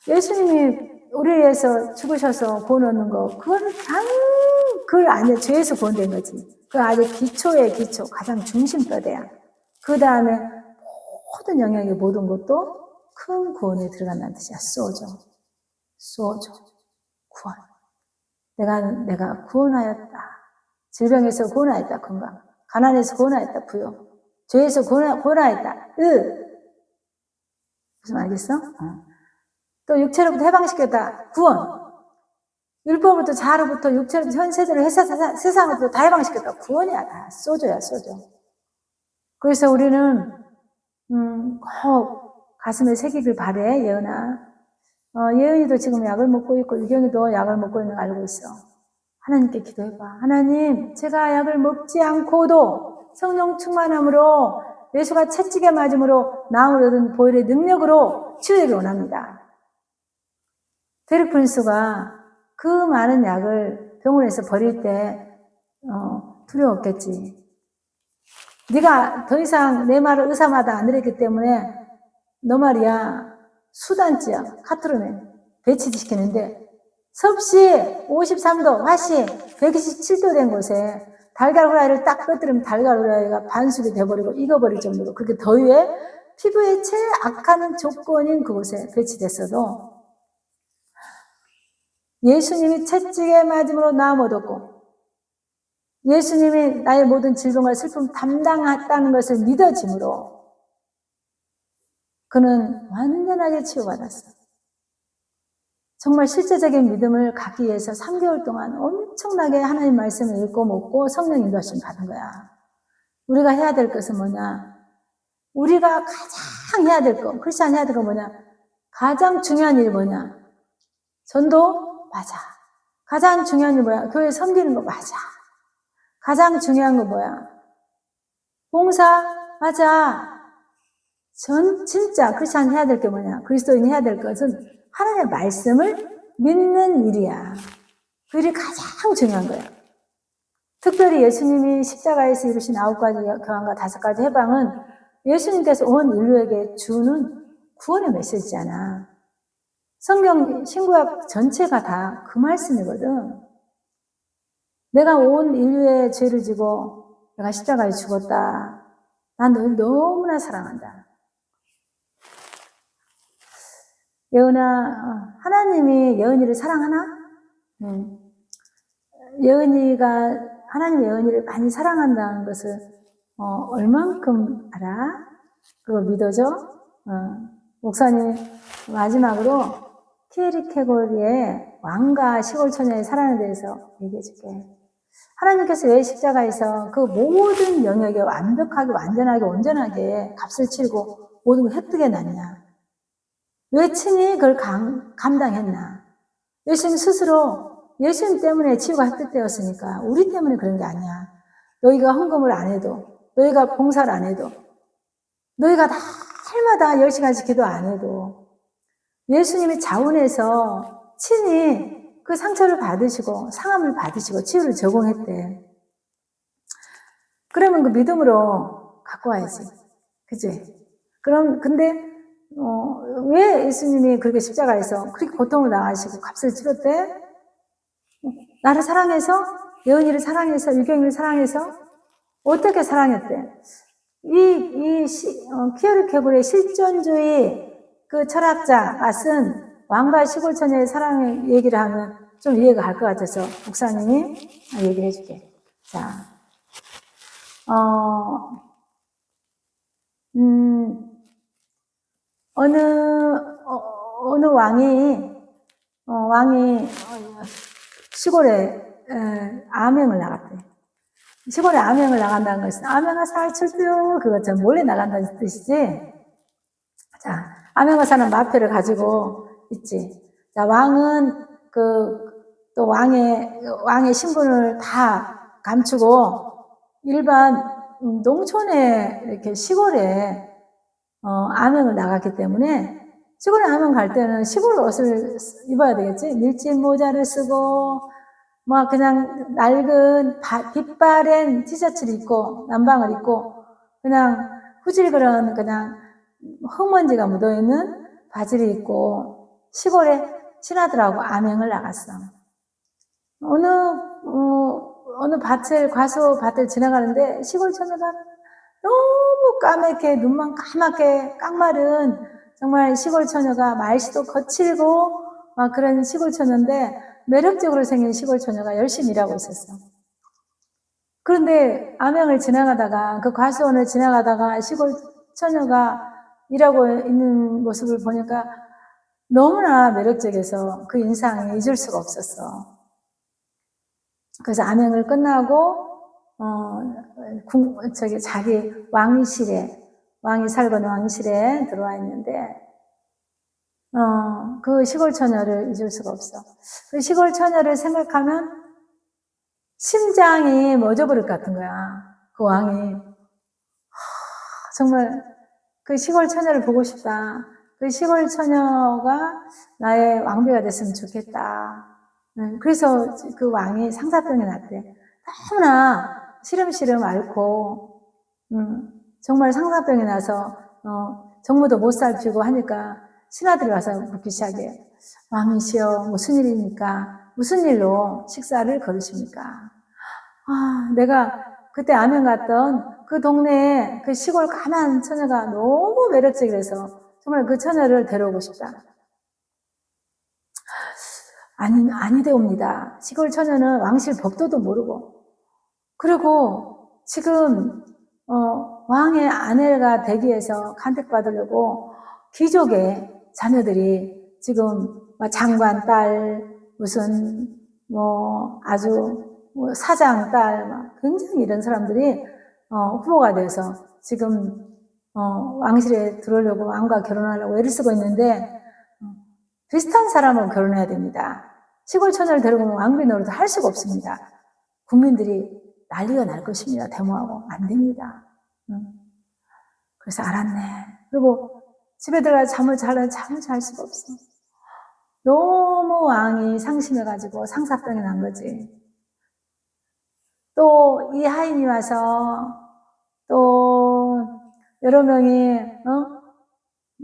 예수님이 우리 위해서 죽으셔서 구원 얻는 거, 그건 그 안에 죄에서 구원된 거지. 그 아주 기초의 기초, 가장 중심뼈대야. 그 다음에 모든 영역의 모든 것도 큰 구원에 들어간다는 뜻이야. 소조, 구원. 내가 구원하였다. 질병에서 구원하였다. 건강. 가난에서 구원하였다. 부요. 죄에서 구원하였다. 무슨 말 알겠어? 또 육체로부터 해방시켰다. 구원. 율법으로부터 자아로부터 육체로부터 현세대로 세상으로부터 다 해방시켰다. 구원이야. 다 소조야. 그래서 우리는 꼭 가슴에 새기길 바래. 예은아. 예은이도 지금 약을 먹고 있고 유경이도 약을 먹고 있는 거 알고 있어. 하나님께 기도해봐. 하나님, 제가 약을 먹지 않고도 성령 충만함으로 예수가 채찍에 맞음으로 나음을 얻은 보혈의 능력으로 치유되길 원합니다. 데릭 프린스가 그 많은 약을 병원에서 버릴 때 두려웠겠지. 네가 더 이상 내 말을 의사마다 안 들었기 때문에 너 말이야 수단지야 카트론에 배치시키는데 섭씨 53도 화씨 127도 된 곳에 달걀 후라이를 딱 꺼뜨리면 달걀 후라이가 반숙이 돼버리고 익어버릴 정도로 그렇게 더위에 피부에 제일 악한 조건인 그곳에 배치됐어도 예수님이 채찍에 맞음으로 나음 얻었고 예수님이 나의 모든 질병과 슬픔 담당했다는 것을 믿어짐으로 그는 완전하게 치유받았어. 정말 실제적인 믿음을 갖기 위해서 3개월 동안 엄청나게 하나님 말씀을 읽고 먹고 성령 인도하심 받은 거야. 우리가 해야 될 것은 뭐냐? 우리가 가장 해야 될 거, 크리스찬 해야 될 거 뭐냐? 가장 중요한 일이 뭐냐? 전도? 맞아. 가장 중요한 일이 뭐야? 교회 섬기는 거 맞아. 가장 중요한 거 뭐야? 봉사? 맞아. 진짜 크리스찬 해야 될 게 뭐냐? 그리스도인이 해야 될 것은 하나님의 말씀을 믿는 일이야. 그 일이 가장 중요한 거야. 특별히 예수님이 십자가에서 이루신 9가지 교환과 5가지 해방은 예수님께서 온 인류에게 주는 구원의 메시지잖아. 성경 신구약 전체가 다 그 말씀이거든. 내가 온 인류의 죄를 지고 내가 십자가에 죽었다. 난 너를 너무나 사랑한다. 예은아, 하나님이 예은이를 사랑하나? 하나님이 예은이를 많이 사랑한다는 것을, 얼만큼 알아? 그거 믿어줘? 목사님, 마지막으로, 키에리 캐고리의 왕과 시골 처녀의 사랑에 대해서 얘기해 줄게. 하나님께서 왜 십자가에서 그 모든 영역에 완벽하게, 완전하게, 온전하게 값을 치르고 모든 걸 획득해 놨냐? 왜 친히 그걸 감당했나? 예수님 스스로 예수님 때문에 치유가 획득되었으니까 우리 때문에 그런 게 아니야. 너희가 헌금을 안 해도, 너희가 봉사를 안 해도, 너희가 날마다 10시간씩 기도 안 해도 예수님이 자원해서 친히 그 상처를 받으시고 상함을 받으시고 치유를 제공했대. 그러면 그 믿음으로 갖고 와야지. 그치? 근데 왜 예수님이 그렇게 십자가에서 그렇게 고통을 당하시고 값을 치렀대? 나를 사랑해서, 예은이를 사랑해서, 유경이를 사랑해서, 어떻게 사랑했대? 키에르 케고르의 실존주의 그 철학자가 쓴 왕과 시골 처녀의 사랑의 얘기를 하면 좀 이해가 갈 것 같아서 목사님이 얘기를 해줄게. 자, 어느 왕이 시골에 암행을 나갔대. 시골에 암행을 나간다는 것은 암행어 살출두요 그것처럼 몰래 나간다는 뜻이지. 자, 암행어사는 마패를 가지고 있지. 자, 왕은 또 왕의 신분을 다 감추고 일반 농촌에 이렇게 시골에 암행을 나갔기 때문에 시골에 암행 갈 때는 시골 옷을 입어야 되겠지. 밀짚 모자를 쓰고 막 그냥 낡은 빛바랜 티셔츠를 입고 남방을 입고 그냥 후질그런 그냥 흙먼지가 묻어있는 바지를 입고 시골에 신하들하고 암행을 나갔어. 어느 과수 밭을 지나가는데 시골 처녀가 너무 까맣게 눈만 까맣게 깡마른 정말 시골 처녀가 말씨도 거칠고 막 그런 시골 처녀인데 매력적으로 생긴 시골 처녀가 열심히 일하고 있었어. 그런데 암행을 지나가다가 그 과수원을 지나가다가 시골 처녀가 일하고 있는 모습을 보니까 너무나 매력적이어서 그 인상이 잊을 수가 없었어. 그래서 암행을 끝나고 자기 왕이 살던 왕실에 들어와 있는데 그 시골 처녀를 잊을 수가 없어. 그 시골 처녀를 생각하면 심장이 멎어버릴 것 같은 거야. 그 왕이 정말 그 시골 처녀를 보고 싶다. 그 시골 처녀가 나의 왕비가 됐으면 좋겠다. 그래서 그 왕이 상사병이 났대. 너무나 시름시름 앓고 정말 상사병이 나서 정무도 못 살피고 하니까 신하들이 와서 묻기 시작해. 왕이시여 무슨 일입니까? 무슨 일로 식사를 거르십니까? 내가 그때 암행 갔던 그 동네에 그 시골 가만 처녀가 너무 매력적이라서 정말 그 처녀를 데려오고 싶다. 아니되옵니다. 시골 처녀는 왕실 법도도 모르고 그리고 지금 왕의 아내가 되기 위해서 간택받으려고 귀족의 자녀들이 지금 장관 딸 무슨 아주 사장 딸 굉장히 이런 사람들이 후보가 돼서 지금 왕실에 들어오려고 왕과 결혼하려고 애를 쓰고 있는데 비슷한 사람하고 결혼해야 됩니다. 시골 처녀를 데려오면 왕비 노릇을 할 수가 없습니다. 국민들이 난리가 날 것입니다. 데모하고 안 됩니다. 그래서 알았네. 그리고 집에 들어가서 잠을 잘 수가 없어. 너무 왕이 상심해가지고 상사병이 난 거지. 또 이 하인이 와서 또 여러 명이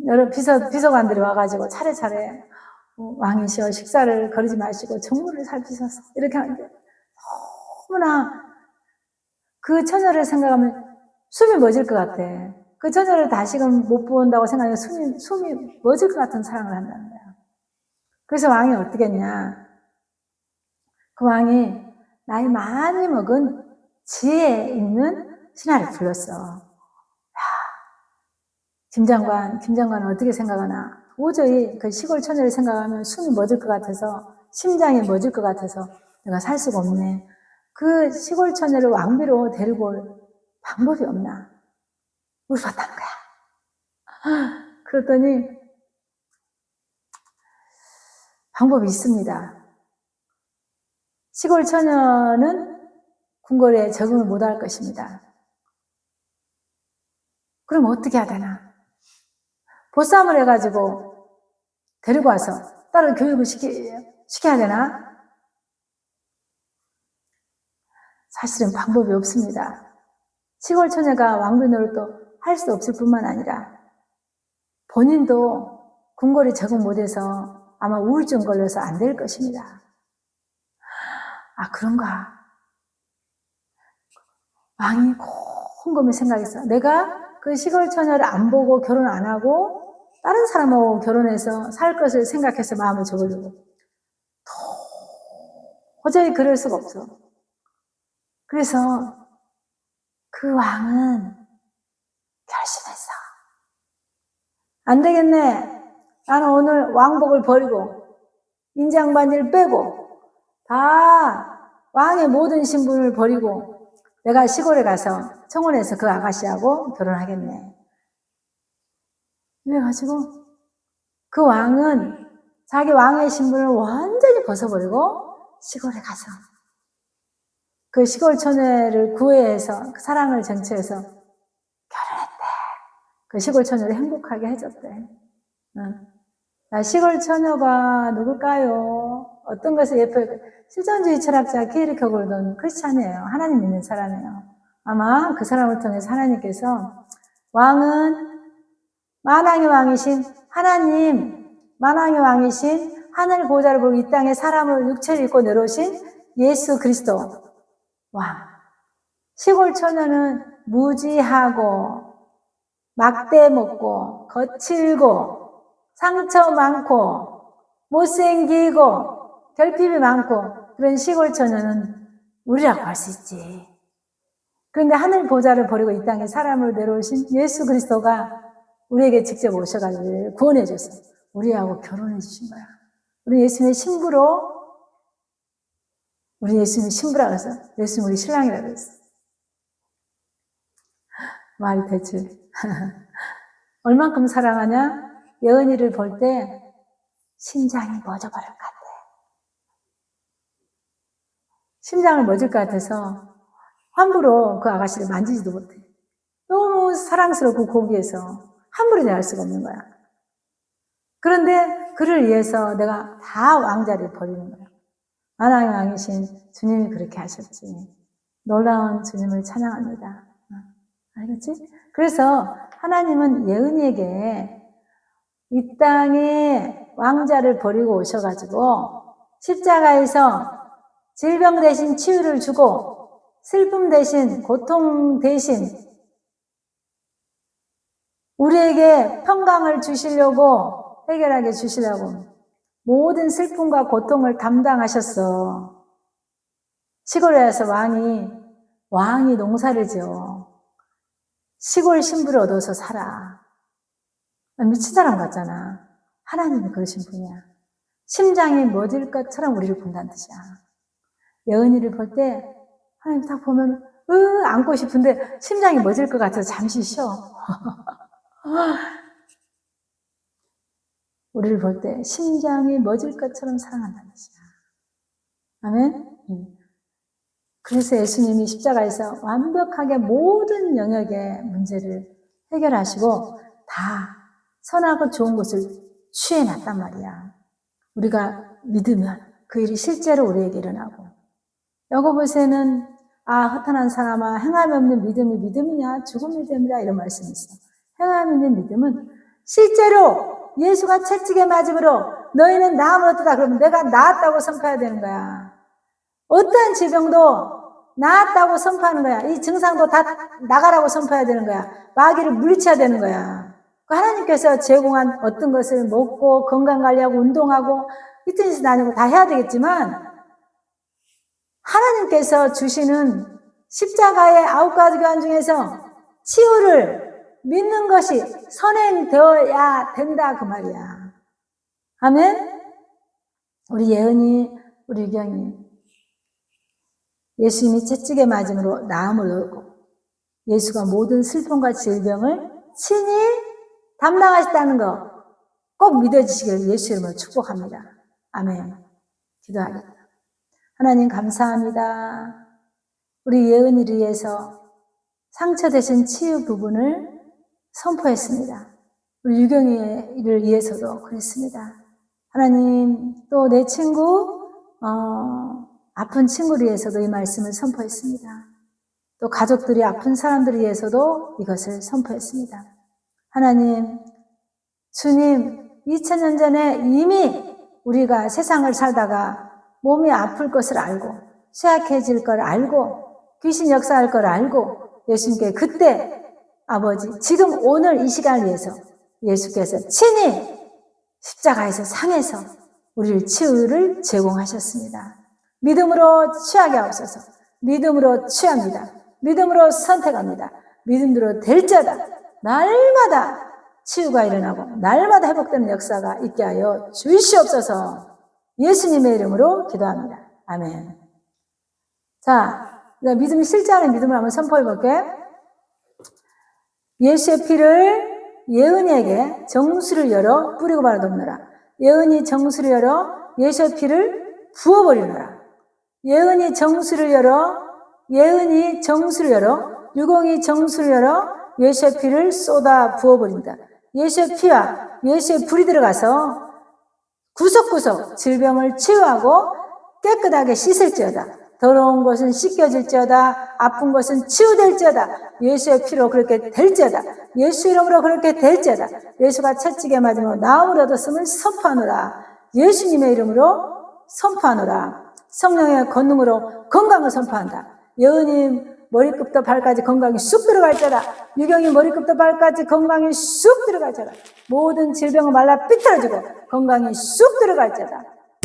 여러 비서관들이 와가지고 차례차례 왕이시여 식사를 거르지 마시고 정무를 살피셔서 이렇게 하는데 너무나 그 처녀를 생각하면 숨이 멎을 것 같아. 그 처녀를 다시금 못 본다고 생각하면 숨이 멎을 것 같은 사랑을 한다는 거야. 그래서 왕이 어떻게 했냐. 그 왕이 나이 많이 먹은 지혜 있는 신하를 불렀어. 김장관은 어떻게 생각하나? 도저히 그 시골 처녀를 생각하면 숨이 멎을 것 같아서, 심장이 멎을 것 같아서 내가 살 수가 없네. 그 시골 처녀를 왕비로 데리고 올 방법이 없나? 물어봤다는 거야. 그랬더니 방법이 있습니다. 시골 처녀는 궁궐에 적응을 못할 것입니다. 그럼 어떻게 해야 되나? 보쌈을 해가지고 데리고 와서 따로 교육을 시켜야 되나? 사실은 방법이 없습니다. 시골 처녀가 왕비 노릇도 할 수 없을 뿐만 아니라 본인도 궁궐에 적응 못해서 아마 우울증 걸려서 안 될 것입니다. 그런가? 왕이 곰곰이 생각했어. 내가 그 시골 처녀를 안 보고 결혼 안 하고 다른 사람하고 결혼해서 살 것을 생각해서 마음을 접으려고. 도저히 그럴 수가 없어. 그래서 그 왕은 결심했어. 안 되겠네. 나는 오늘 왕복을 버리고 인장반지를 빼고 다 왕의 모든 신분을 버리고 내가 시골에 가서 청혼해서 그 아가씨하고 결혼하겠네. 그래가지고 그 왕은 자기 왕의 신분을 완전히 벗어버리고 시골에 가서 그 시골 처녀를 구애해서 그 사랑을 쟁취해서 결혼했대. 그 시골 처녀를 행복하게 해줬대. 나 시골 처녀가 누굴까요? 어떤 것을 예뻐요? 실존주의 철학자 케이르케 고르는 크리스찬이에요. 하나님 믿는 사람이에요. 아마 그 사람을 통해서 하나님께서 왕은 만왕의 왕이신 하나님, 만왕의 왕이신 하늘 보좌를 보고 이 땅에 사람을 육체를 입고 내려오신 예수 그리스도 왕. 시골 처녀는 무지하고 막대 먹고 거칠고 상처 많고 못생기고 결핍이 많고 그런 시골 처녀는 우리라고 할 수 있지. 그런데 하늘 보좌를 버리고 이 땅에 사람으로 내려오신 예수 그리스도가 우리에게 직접 오셔가지고 구원해 줬어. 우리하고 결혼해 주신 거야. 우리 예수님의 신부로, 우리 예수님의 신부라고 해서 예수님 우리 신랑이라고 했어. 말이 되지. 얼만큼 사랑하냐? 여은이를 볼 때 심장이 멎어버릴 것 같아. 심장을 멎을 것 같아서 함부로 그 아가씨를 만지지도 못해. 너무 사랑스럽고 고귀해서 함부로 대할 수가 없는 거야. 그런데 그를 위해서 내가 다 왕자를 버리는 거야. 만왕의 왕이신 주님이 그렇게 하셨지. 놀라운 주님을 찬양합니다. 알겠지? 그래서 하나님은 예은이에게 이 땅에 왕자를 버리고 오셔가지고 십자가에서 질병 대신 치유를 주고 슬픔 대신 고통 대신 우리에게 평강을 주시려고 해결하게 주시려고 모든 슬픔과 고통을 담당하셨어. 시골에 와서 왕이 농사를 지어 시골 신부를 얻어서 살아. 미친 사람 같잖아. 하나님이 그러신 분이야. 심장이 멎을 것처럼 우리를 본다는 뜻이야. 여은이를 볼 때 하나님 딱 보면 안고 싶은데 심장이 멎을 것 같아서 잠시 쉬어. 우리를 볼 때 심장이 멎을 것처럼 사랑한다는 뜻이야. 아멘? 그래서 예수님이 십자가에서 완벽하게 모든 영역의 문제를 해결하시고 다 선하고 좋은 것을 취해놨단 말이야. 우리가 믿으면 그 일이 실제로 우리에게 일어나고. 야고보서에는 허탄한 사람아 행함이 없는 믿음이 믿음이냐 죽은 믿음이다 이런 말씀이 있어. 행함이 있는 믿음은 실제로 예수가 채찍에 맞음으로 너희는 나음을 얻었다 그러면 내가 나았다고 선포해야 되는 거야. 어떠한 질병도 나았다고 선포하는 거야. 이 증상도 다 나가라고 선포해야 되는 거야. 마귀를 물리쳐야 되는 거야. 하나님께서 제공한 어떤 것을 먹고 건강관리하고 운동하고 피트니스 다니고 다 해야 되겠지만 하나님께서 주시는 십자가의 9가지 교환 중에서 치유를 믿는 것이 선행되어야 된다 그 말이야. 아멘? 우리 예은이, 우리 유경이 예수님이 채찍에 맞음으로 나음을 얻고 예수가 모든 슬픔과 질병을 친히 담당하셨다는 거 꼭 믿어주시기를 예수 이름으로 축복합니다. 아멘. 기도하겠다. 하나님 감사합니다. 우리 예은이를 위해서 상처 대신 치유 부분을 선포했습니다. 우리 유경이를 위해서도 그랬습니다. 하나님 또 내 친구 아픈 친구를 위해서도 이 말씀을 선포했습니다. 또 가족들이 아픈 사람들을 위해서도 이것을 선포했습니다. 하나님, 주님 2000년 전에 이미 우리가 세상을 살다가 몸이 아플 것을 알고 쇠약해질 걸 알고 귀신 역사할 걸 알고 예수님께 그때 아버지 지금 오늘 이 시간을 위해서 예수께서 친히 십자가에서 상해서 우리를 치유를 제공하셨습니다. 믿음으로 취하게 하옵소서. 믿음으로 취합니다. 믿음으로 선택합니다. 믿음으로 될자다. 날마다 치유가 일어나고 날마다 회복되는 역사가 있게 하여 주시옵소서. 예수님의 이름으로 기도합니다. 아멘. 자, 믿음이 실제하는 믿음을 한번 선포해 볼게. 예수의 피를 예은이에게 정수를 열어 뿌리고 바라 돕느라. 예은이 정수를 열어 예수의 피를 부어버리느라. 예은이 정수를 열어 유공이 정수를 열어 예수의 피를 쏟아 부어버린다. 예수의 피와 예수의 불이 들어가서 구석구석 질병을 치유하고 깨끗하게 씻을지어다. 더러운 것은 씻겨질지어다. 아픈 것은 치유될지어다. 예수의 피로 그렇게 될지어다. 예수 이름으로 그렇게 될지어다. 예수가 채찍에 맞으며 나음을 얻었음을 선포하노라. 예수님의 이름으로 선포하노라. 성령의 권능으로 건강을 선포한다. 예은님 머리끝부터 발까지 건강이 쑥 들어갈지어다. 유경이 머리끝부터 발까지 건강이 쑥 들어갈지어다. 모든 질병을 말라 삐뚤어지고 건강이 쑥 들어갈지어다.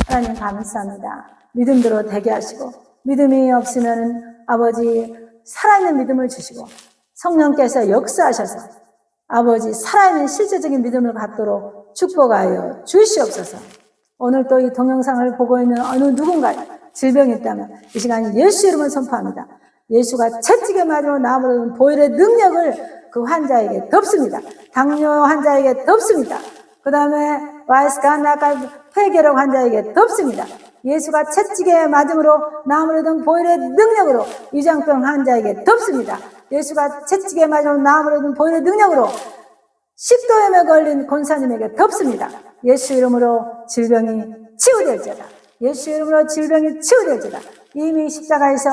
하나님 감사합니다. 믿음대로 되게 하시고, 믿음이 없으면 아버지 살아있는 믿음을 주시고 성령께서 역사하셔서 아버지 살아있는 실제적인 믿음을 갖도록 축복하여 주시옵소서. 오늘 또 이 동영상을 보고 있는 어느 누군가에 질병이 있다면 이 시간 예수 이름을 선포합니다. 예수가 채찍에 맞으며 나무는 보혈의 능력을 그 환자에게 덮습니다. 당뇨 환자에게 덮습니다. 그 다음에 와이스간나칼 폐결핵 환자에게 덮습니다. 예수가 채찍에 맞음으로 나무르던 보혈의 능력으로 위장병 환자에게 덮습니다. 예수가 채찍에 맞으며 나무르던 보혈의 능력으로 식도염에 걸린 권사님에게 덮습니다. 예수 이름으로 질병이 치유될지어다. 예수 이름으로 질병이 치유될지어다. 이미 십자가에서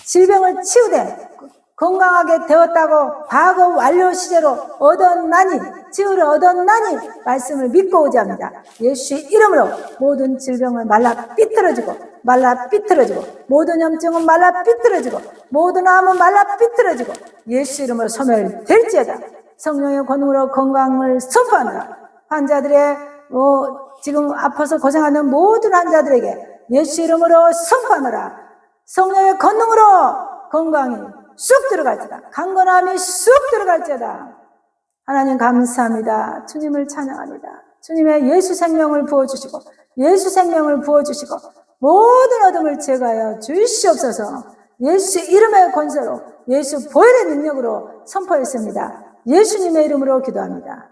질병을 치유돼 건강하게 되었다고 과거 완료 시제로 얻었나니, 치유를 얻었나니 말씀을 믿고 오자 합니다. 예수의 이름으로 모든 질병을 말라 삐뚤어지고 모든 염증은 말라 삐뚤어지고 모든 암은 말라 삐뚤어지고 예수 이름으로 소멸될지어다. 성령의 권능으로 건강을 선포하노라. 환자들의 지금 아파서 고생하는 모든 환자들에게 예수 이름으로 선포하노라. 성령의 권능으로 건강이 쑥 들어갈지어다. 강건함이 쑥 들어갈지어다. 하나님 감사합니다. 주님을 찬양합니다. 주님의 예수 생명을 부어주시고 모든 어둠을 제거하여 주시옵소서. 예수 이름의 권세로 예수 보혈의 능력으로 선포했습니다. 예수님의 이름으로 기도합니다.